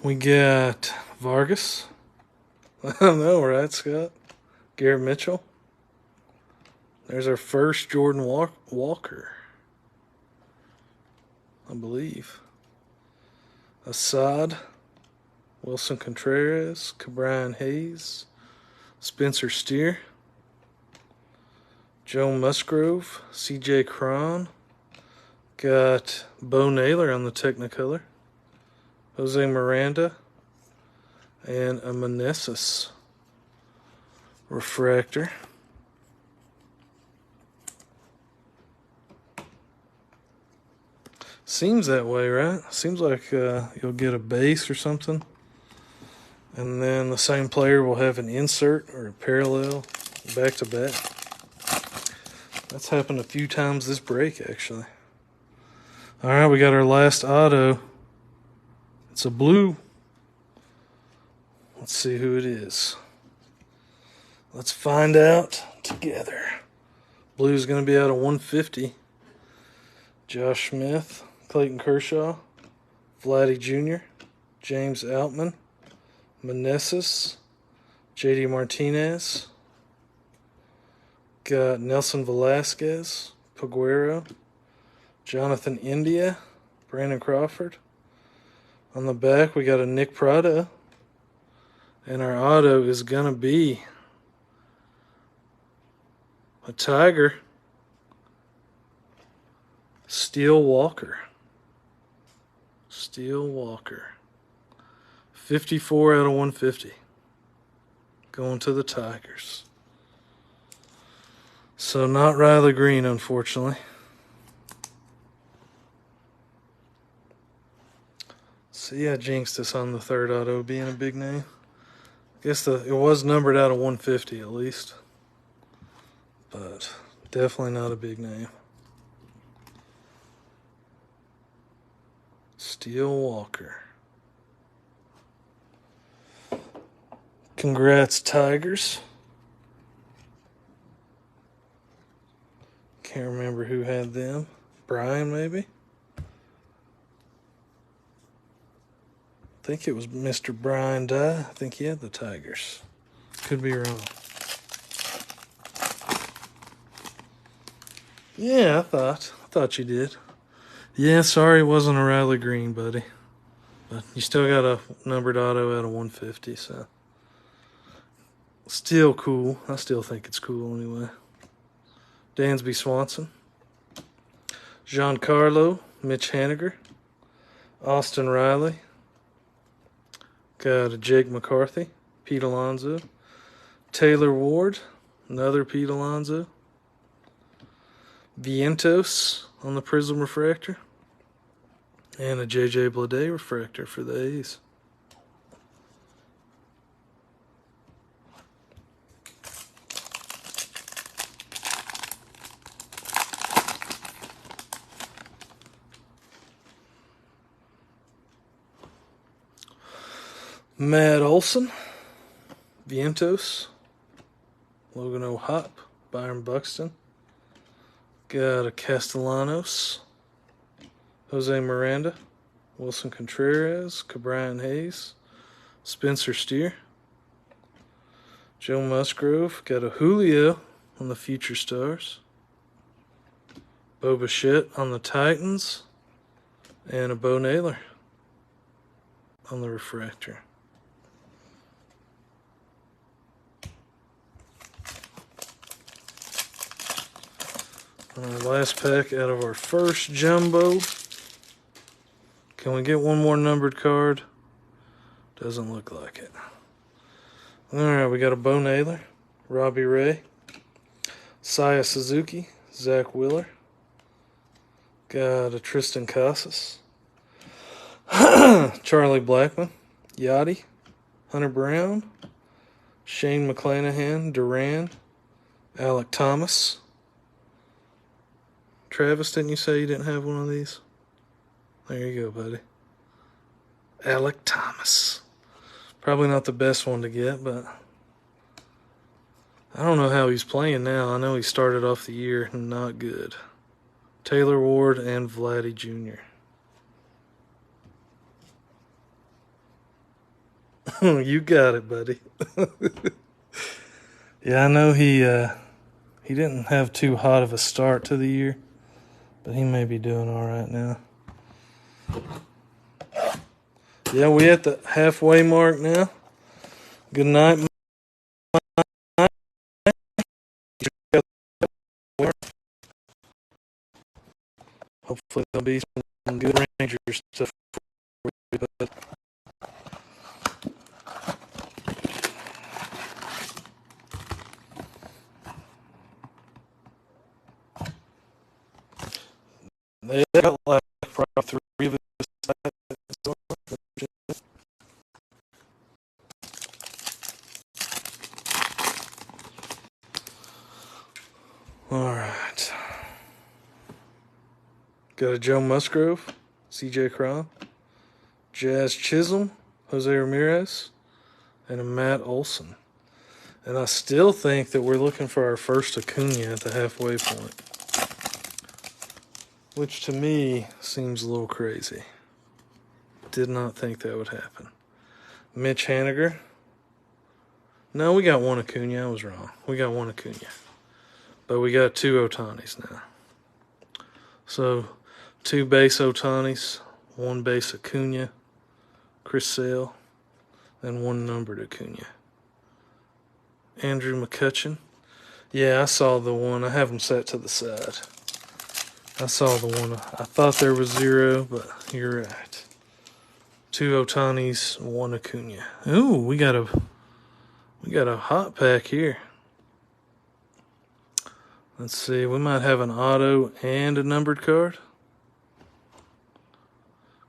we got Vargas. I know, right, Scott? Garrett Mitchell. There's our first Jordan Walker, I believe. Assad, Wilson Contreras, Ke'Bryan Hayes, Spencer Steer, Joe Musgrove, CJ Cron. Got Bo Naylor on the Technicolor, Jose Miranda, and a Meneses refractor. Seems that way, right? Seems like you'll get a base or something, and then the same player will have an insert or a parallel back to back. That's happened a few times this break, actually. All right, we got our last auto. It's a blue. Let's see who it is. Let's find out together. Blue's going to be out of 150. Josh Smith, Clayton Kershaw, Vladdy Jr., James Outman, Meneses, JD Martinez. Got Nelson Velasquez, Peguero, Jonathan India, Brandon Crawford. On the back, we got a Nick Prado. And our auto is going to be a Tiger, Steele Walker. Steele Walker. 54 out of 150. Going to the Tigers. So not Riley Green, unfortunately. See, I jinxed us on the third auto being a big name. I guess it was numbered out of 150 at least. But definitely not a big name. Steele Walker. Congrats, Tigers. Can't remember who had them. Brian, maybe? I think it was Mr. Brian Dye. I think he had the Tigers. Could be wrong. Yeah, I thought you did. Yeah, sorry it wasn't a Riley Green, buddy. But you still got a numbered auto out of 150, so. Still cool. I still think it's cool anyway. Dansby Swanson. Giancarlo, Mitch Haniger. Austin Riley. Got a Jake McCarthy, Pete Alonso. Taylor Ward, another Pete Alonso. Vientos on the Prism refractor. And a JJ Bleday refractor for the A's. Matt Olson, Vientos, Logan O'Hop, Byron Buxton. Got a Castellanos, Jose Miranda, Wilson Contreras, Ke'Bryan Hayes, Spencer Steer, Joe Musgrove. Got a Julio on the Future Stars, Bo Bichette on the Titans, and a Bo Naylor on the refractor. Last pack out of our first jumbo. Can we get one more numbered card? Doesn't look like it. Alright, we got a Bo Naylor, Robbie Ray, Saya Suzuki, Zach Wheeler. Got a Tristan Casas, Charlie Blackmon, Yachty, Hunter Brown, Shane McClanahan, Duran, Alec Thomas. Travis, didn't you say you didn't have one of these? There you go, buddy. Alec Thomas. Probably not the best one to get, but I don't know how he's playing now. I know he started off the year not good. Taylor Ward and Vladdy Jr. You got it, buddy. Yeah, I know he didn't have too hot of a start to the year, but he may be doing all right now. Yeah, we at the halfway mark now. Good night. Hopefully there'll be some good Rangers stuff for you, bud. They got like probably 3 of us. All right. Got a Joe Musgrove, C.J. Cron, Jazz Chisholm, Jose Ramirez, and a Matt Olson. And I still think that we're looking for our first Acuna at the halfway point, which to me seems a little crazy. Did not think that would happen. Mitch Haniger. No, we got one Acuna. I was wrong. We got one Acuna. But we got 2 Ohtanis now. So, 2 base Ohtanis, 1 base Acuna, Chris Sale, and 1 numbered Acuna. Andrew McCutchen. Yeah, I saw the one. I have them set to the side. I saw the one. I thought there was 0, but you're right. 2 Ohtanis, 1 Acuna. Ooh, we got a hot pack here. Let's see, we might have an auto and a numbered card.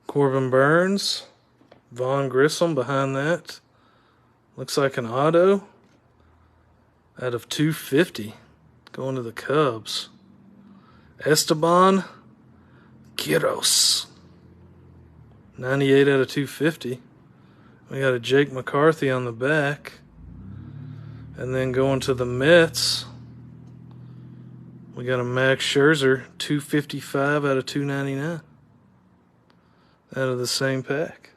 Corbin Burns, Vaughn Grissom behind that. Looks like an auto out of 250 going to the Cubs. Esteban Quiroz, 98 out of 250. We got a Jake McCarthy on the back. And then going to the Mets, we got a Max Scherzer, 255 out of 299. Out of the same pack.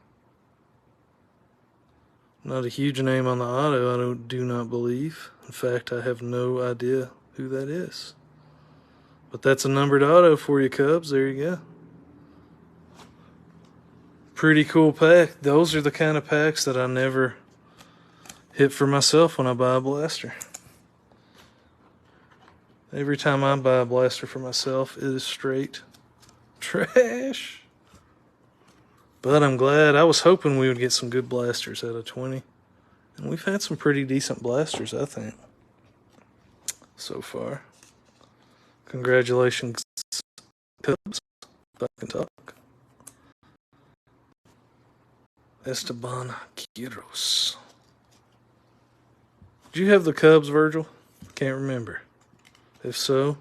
Not a huge name on the auto, do not believe. In fact, I have no idea who that is. But that's a numbered auto for you, Cubs. There you go. Pretty cool pack. Those are the kind of packs that I never hit for myself when I buy a blaster. Every time I buy a blaster for myself, it is straight trash. But I'm glad. I was hoping we would get some good blasters out of 20. And we've had some pretty decent blasters, I think, so far. Congratulations, Cubs. If I can talk. Esteban Quiroz. Did you have the Cubs, Virgil? Can't remember. If so,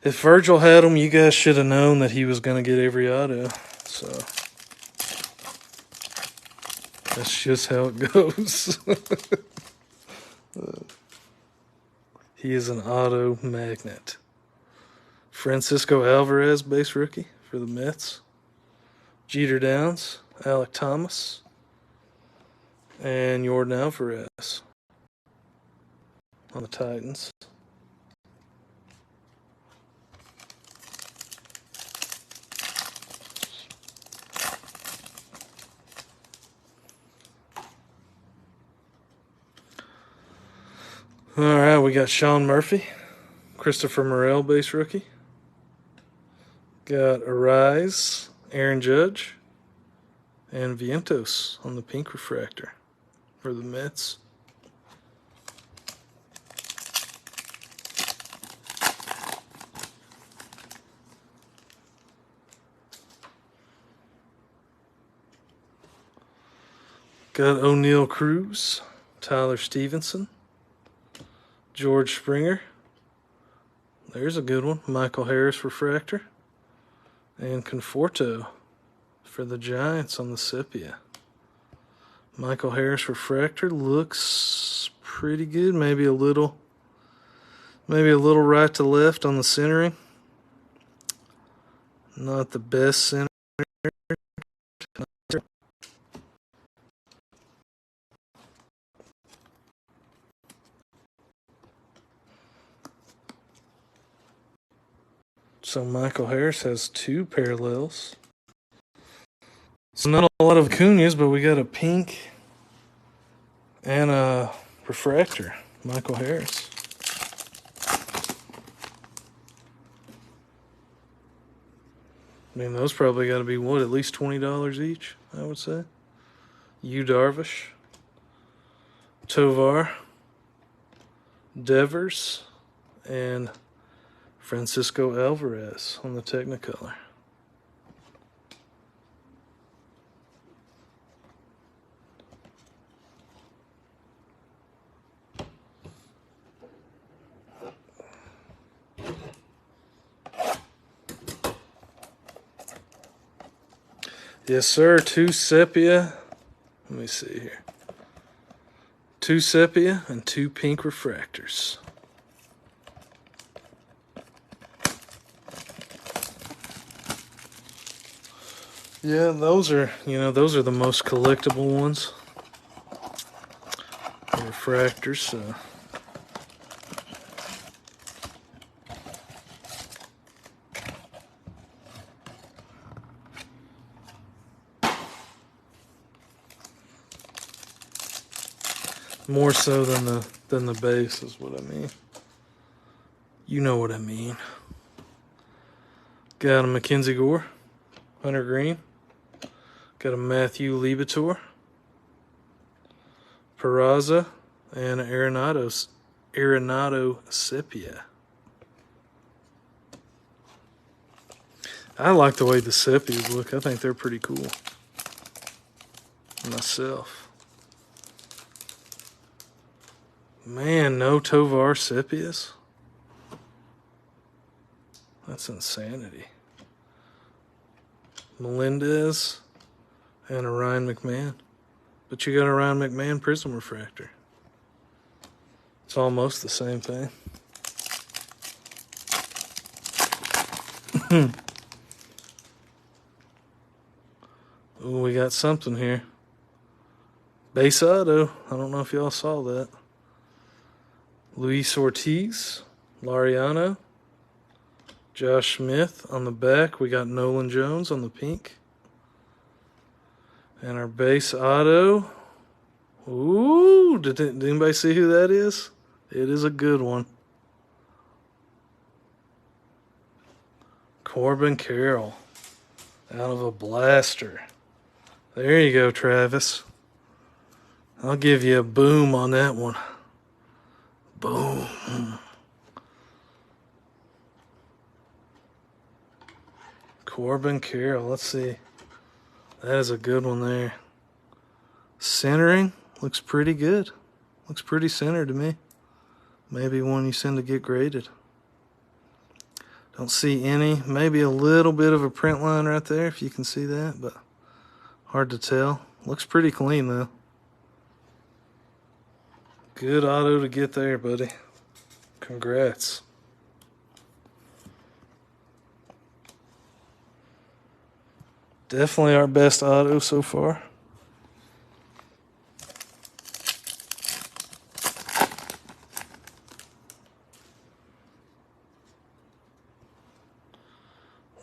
if Virgil had them, you guys should have known that he was going to get every auto. So that's just how it goes. He is an auto magnet. Francisco Alvarez, base rookie for the Mets. Jeter Downs, Alec Thomas, and Yordan Alvarez on the Titans. All right, we got Sean Murphy, Christopher Morel, base rookie. Got Arise, Aaron Judge, and Vientos on the pink refractor for the Mets. Got O'Neal Cruz, Tyler Stevenson, George Springer. There's a good one. Michael Harris refractor. And Conforto for the Giants on the sepia. Michael Harris refractor looks pretty good. Maybe a little right to left on the centering. Not the best center. So Michael Harris has 2 parallels. So not a lot of Acuñas, but we got a pink and a refractor. Michael Harris. I mean, those probably got to be, what, at least $20 each, I would say. Yu Darvish, Tovar, Devers, and Francisco Alvarez on the Technicolor. Yes, sir. 2 sepia. Let me see here. 2 sepia and 2 pink refractors. Yeah, those are the most collectible ones. The refractors, so. More so than the base is what I mean. You know what I mean. Got a Mackenzie Gore, Hunter Green. Got a Matthew Liberatore, Peraza, and Arenado Sepia. I like the way the Sepias look. I think they're pretty cool myself. Man, no Tovar Sepias? That's insanity. Melendez and a Ryan McMahon. But you got a Ryan McMahon Prism Refractor. It's almost the same thing. Ooh, we got something here. Base auto. I don't know if y'all saw that. Luis Ortiz, Laureano, Josh Smith on the back. We got Nolan Jones on the pink. And our base auto. Ooh, did anybody see who that is? It is a good one. Corbin Carroll out of a blaster. There you go, Travis. I'll give you a boom on that one. Boom. Corbin Carroll. Let's see. That is a good one there. Centering looks pretty good. Looks pretty centered to me. Maybe one you send to get graded. Don't see any. Maybe a little bit of a print line right there, if you can see that, but hard to tell. Looks pretty clean, though. Good auto to get there, buddy. Congrats. Definitely our best auto so far.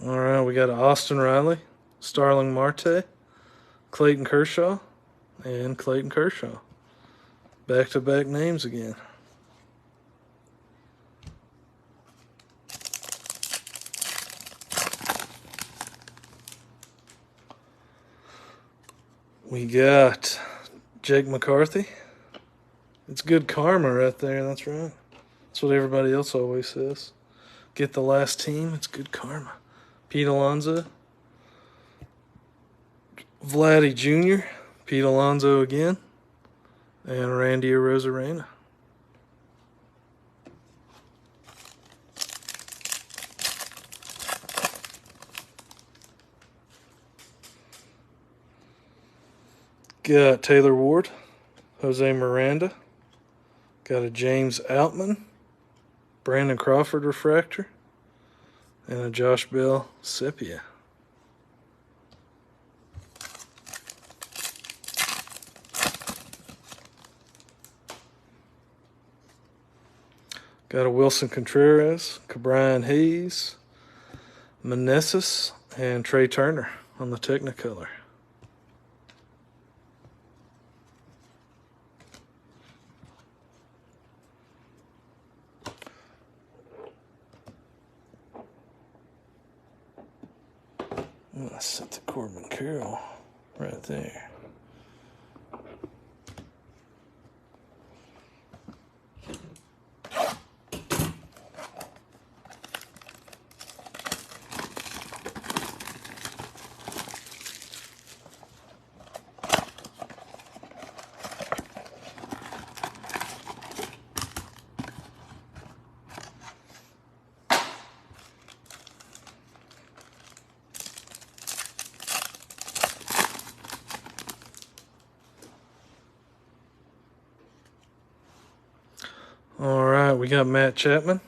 All right, we got Austin Riley, Starling Marte, Clayton Kershaw, and Clayton Kershaw. Back-to-back names again. We got Jake McCarthy. It's good karma right there, that's right. That's what everybody else always says. Get the last team, it's good karma. Pete Alonso. Vladdy Jr., Pete Alonso again, and Randy Arozarena. Got Taylor Ward, Jose Miranda. Got a James Outman, Brandon Crawford refractor, and a Josh Bell sepia. Got a Wilson Contreras, Cabrian Hayes, Meneses, and Trey Turner on the Technicolor. I'm going to set the Corbin Carroll right there. All right, we got Matt Chapman,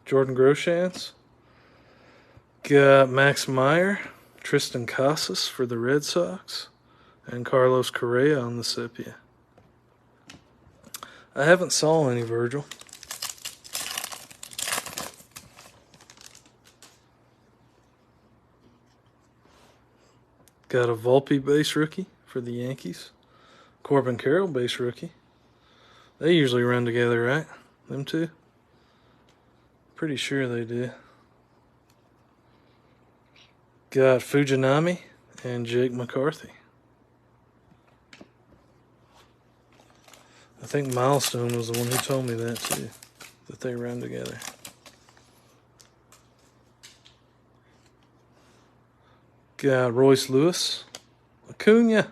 Jordan Groshans. Got Max Meyer, Tristan Casas for the Red Sox, and Carlos Correa on the sepia. I haven't saw any Virgil. Got a Volpe base rookie for the Yankees. Corbin Carroll base rookie. They usually run together, right? Them two? Pretty sure they do. Got Fujinami and Jake McCarthy. I think Milestone was the one who told me that too, that they run together. Got Royce Lewis, Acuna.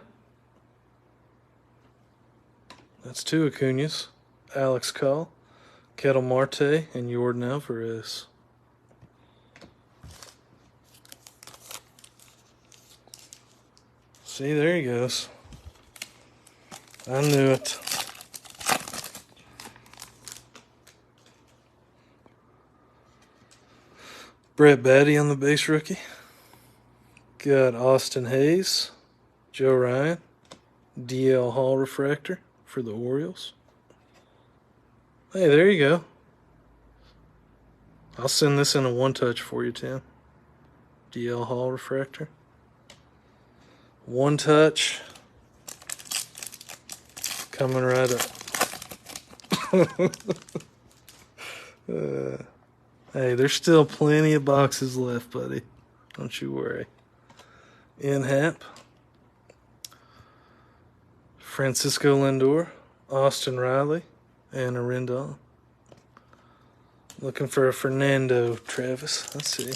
That's two Acunas. Alex Call, Ketel Marte, and Jordan Alvarez. See, there he goes. I knew it. Brett Baty on the base rookie. Got Austin Hayes, Joe Ryan, DL Hall refractor for the Orioles. Hey, there you go. I'll send this in a one-touch for you, Tim. DL Hall refractor. One touch. Coming right up. Hey, there's still plenty of boxes left, buddy. Don't you worry. Inhap. Francisco Lindor, Austin Riley, and Arendon. Looking for a Fernando, Travis. Let's see.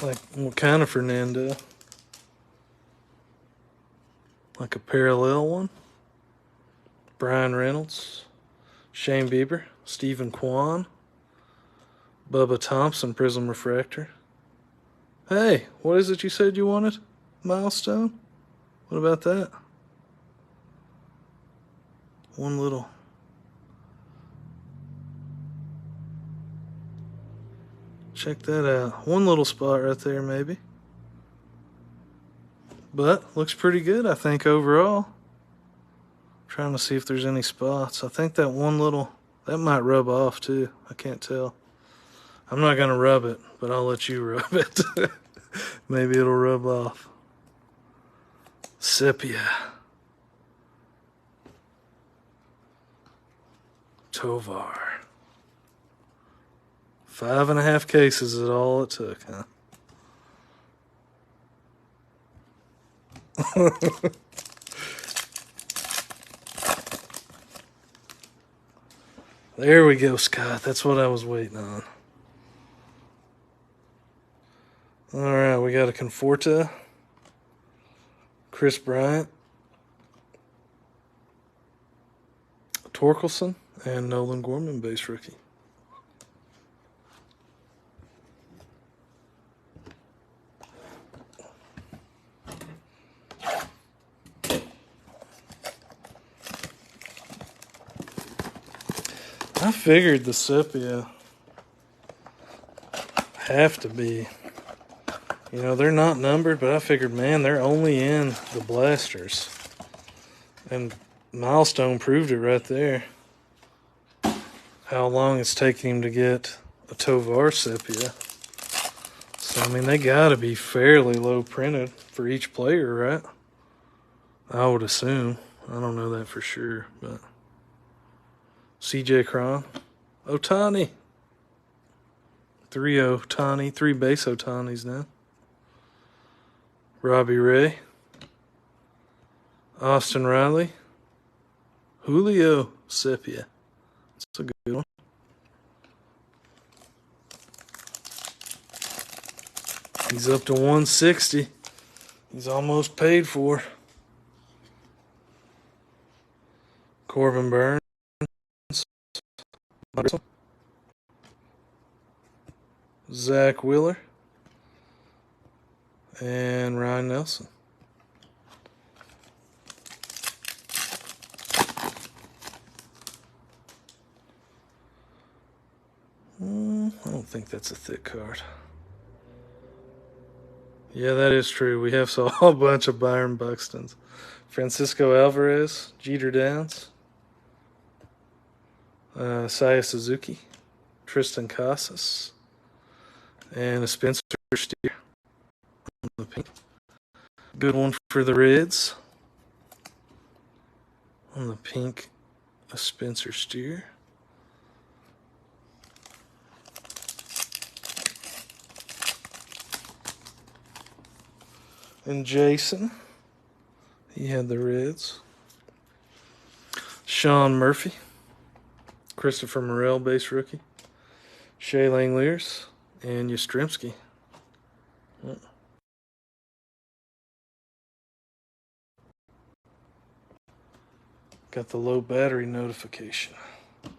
Like, what kind of Fernando? Like a parallel one? Brian Reynolds, Shane Bieber, Stephen Kwan, Bubba Thompson Prism Refractor. Hey, what is it you said you wanted? Milestone? What about that? One little. Check that out. One little spot right there, maybe. But looks pretty good, I think, overall. Trying to see if there's any spots. I think that one little, that might rub off too. I can't tell. I'm not going to rub it, but I'll let you rub it. Maybe it'll rub off. Sepia. Tovar. 5.5 cases is all it took, huh? There we go, Scott. That's what I was waiting on. All right, we got a Conforta, Chris Bryant, Torkelson, and Nolan Gorman base rookie. I figured the sepia have to be, you know, they're not numbered, but I figured, man, they're only in the blasters. And Milestone proved it right there. How long it's taking him to get a Tovar sepia. So, I mean, they gotta be fairly low printed for each player, right? I would assume. I don't know that for sure, but CJ Cron. Ohtani. 3 Ohtani, 3 base Ohtanis now. Robbie Ray. Austin Riley. Julio sepia. That's a good one. He's up to 160. He's almost paid for. Corbin Burns. Zach Wheeler. And Ryan Nelson. I don't think that's a thick card. Yeah, that is true. We have saw a bunch of Byron Buxtons. Francisco Alvarez, Jeter Downs, Saya Suzuki, Tristan Casas, and a Spencer Steer on the pink. Good one for the Reds. On the pink, a Spencer Steer. And Jason, he had the Reds. Sean Murphy, Christopher Morel, base rookie. Shea Langeliers, and Yastrzemski. Got the low battery notification. Let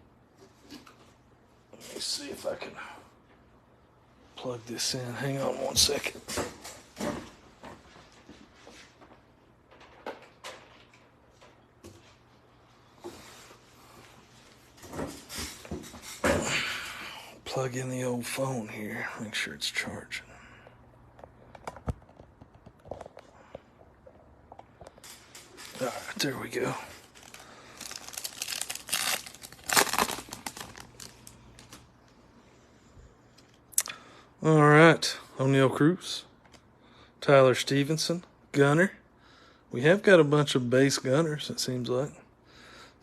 me see if I can plug this in. Hang on one second. Plug in the old phone here, make sure it's charging. All right, there we go. All right, O'Neal Cruz, Tyler Stevenson, Gunner. We have got a bunch of base Gunners, it seems like.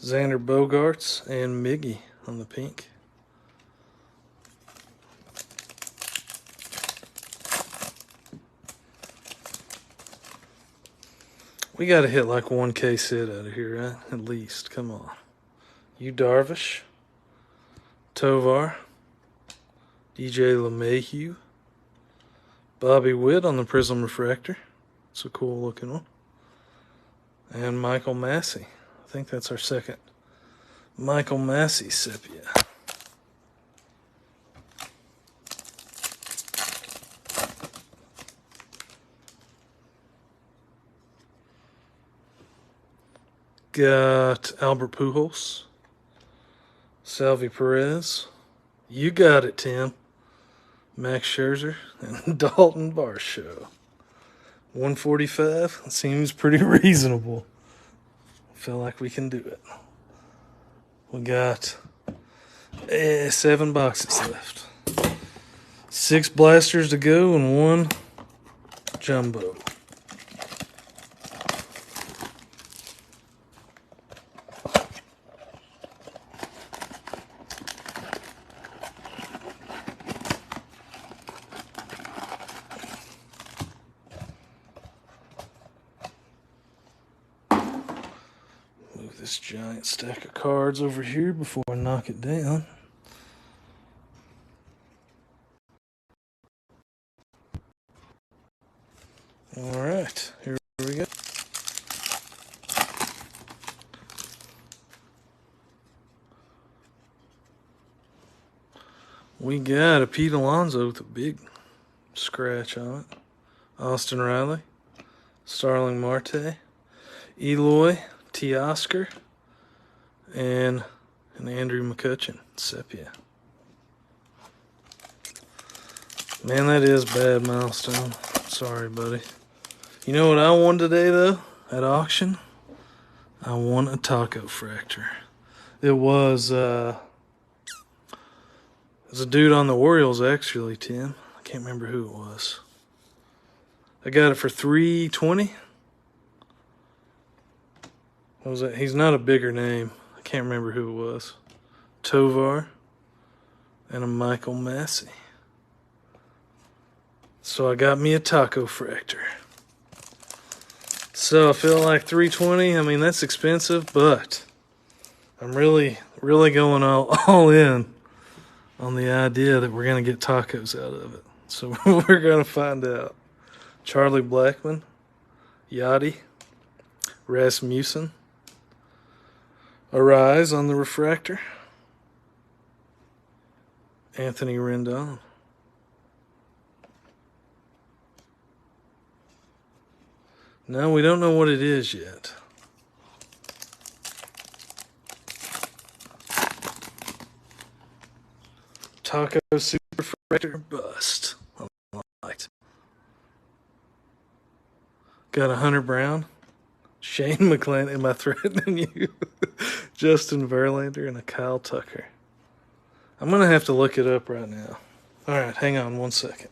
Xander Bogaerts and Miggy on the pink. We got to hit like 1K sit out of here, right? At least. Come on. Yu Darvish. Tovar. DJ LeMahieu. Bobby Witt on the Prism Refractor. It's a cool looking one. And Michael Massey. I think that's our second Michael Massey sepia. Got Albert Pujols, Salvi Perez. You got it, Tim. Max Scherzer and Dalton Varsho. 145 seems pretty reasonable. Feel like we can do it. We got 7 boxes left. 6 blasters to go and 1 jumbo. This giant stack of cards over here before I knock it down. All right, here we go. We got a Pete Alonso with a big scratch on it. Austin Riley, Starling Marte, Eloy, Teoscar, and an Andrew McCutcheon, Sepia. Man, that is bad, Milestone. Sorry, buddy. You know what I won today, though, at auction? I won a taco fractor. It was a dude on the Orioles, actually, Tim. I can't remember who it was. I got it for $320. What was that? He's not a bigger name. I can't remember who it was. Tovar and a Michael Massey. So I got me a taco fractor. So I feel like $320. I mean, that's expensive, but I'm really going all in on the idea that we're going to get tacos out of it. So we're going to find out. Charlie Blackmon, Yachty, Rasmussen, Arise on the refractor, Anthony Rendon. No, we don't know what it is yet. Taco Super Refractor Bust. Light. Got a Hunter Brown, Shane McClanahan. Am I threatening you? Justin Verlander and a Kyle Tucker. I'm going to have to look it up right now. All right, hang on 1 second.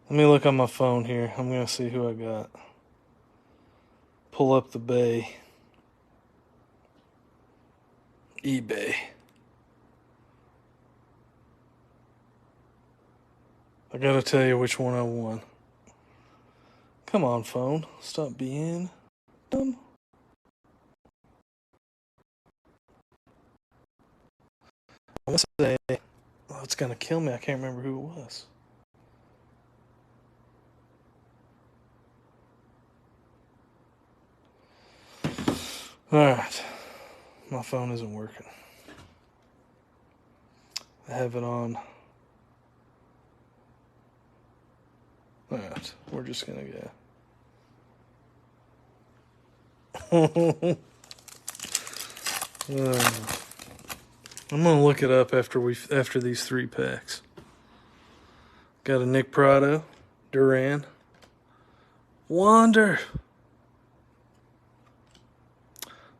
Let me look on my phone here. I'm going to see who I got. Pull up the Bay. eBay. I got to tell you which one I won. Come on, phone. Stop being dumb. I want to say, oh, it's going to kill me. I can't remember who it was. Alright. My phone isn't working. I have it on. Alright. We're just going to go. I'm going to look it up after these 3 packs. Got a Nick Prado, Duran, Wander,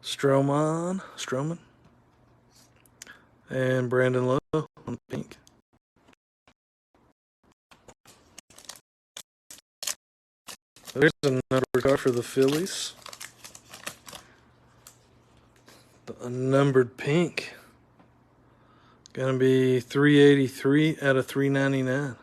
Stroman, and Brandon Lowe on pink. There's another card for the Phillies. The unnumbered pink. Gonna be 383 out of 399.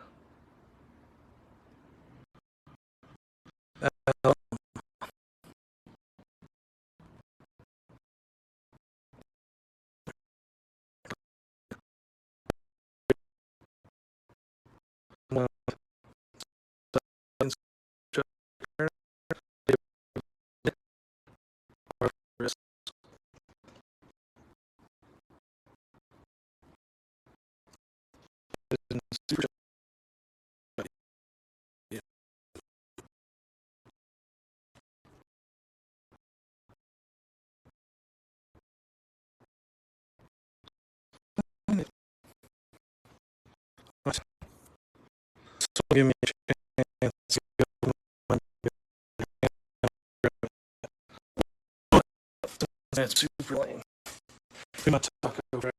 So give me a chance. That's super lame. My taco fractor.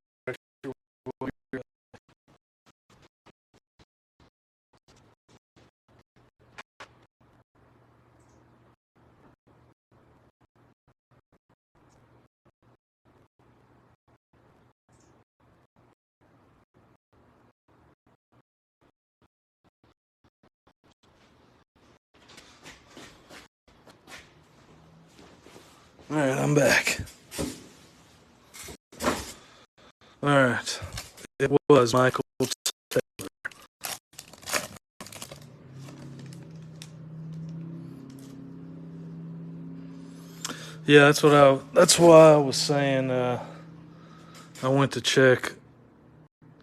All right, I'm back. All right, it was Michael Taylor. Yeah, that's why I was saying I went to check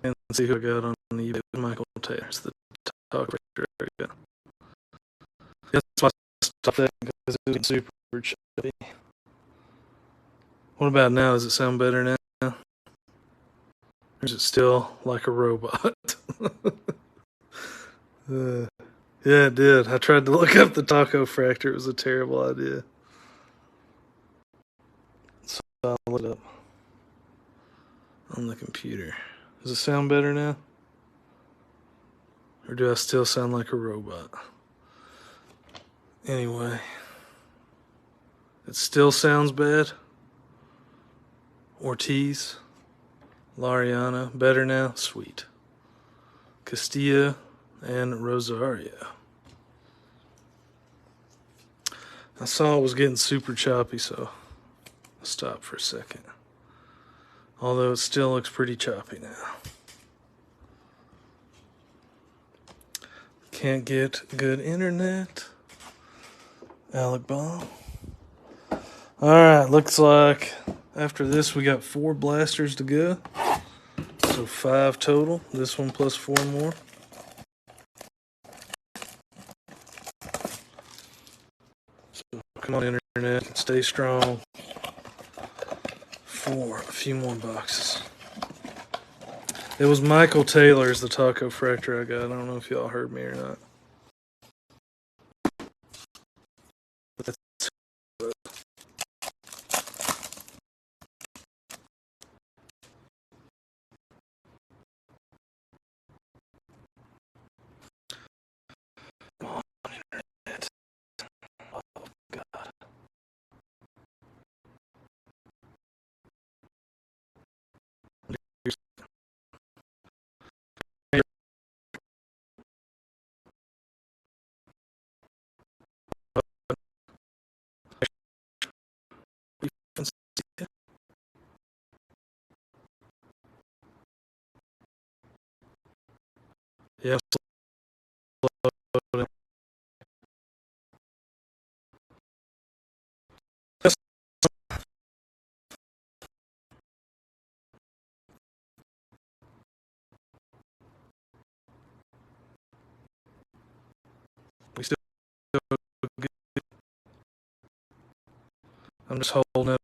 and see who I got on the eBay. Michael Taylor. It's the taco fractor. That's why I stopped that because it was super chubby. What about now? Does it sound better now? Or is it still like a robot? Yeah, it did. I tried to look up the taco fracture. It was a terrible idea. So I'll look it up on the computer. Does it sound better now? Or do I still sound like a robot? Anyway, it still sounds bad. Ortiz, Lariano, better now? Sweet. Castillo and Rosario. I saw it was getting super choppy, so I stopped for a second. Although it still looks pretty choppy now. Can't get good internet. Alec Baum. Alright, looks like after this we got 4 blasters to go. So 5 total. This one plus 4 more. So come on, internet, stay strong for a few more boxes. It was Michael Taylor's the taco fracture I got. I don't know if y'all heard me or not. Yeah, we still. I'm just holding it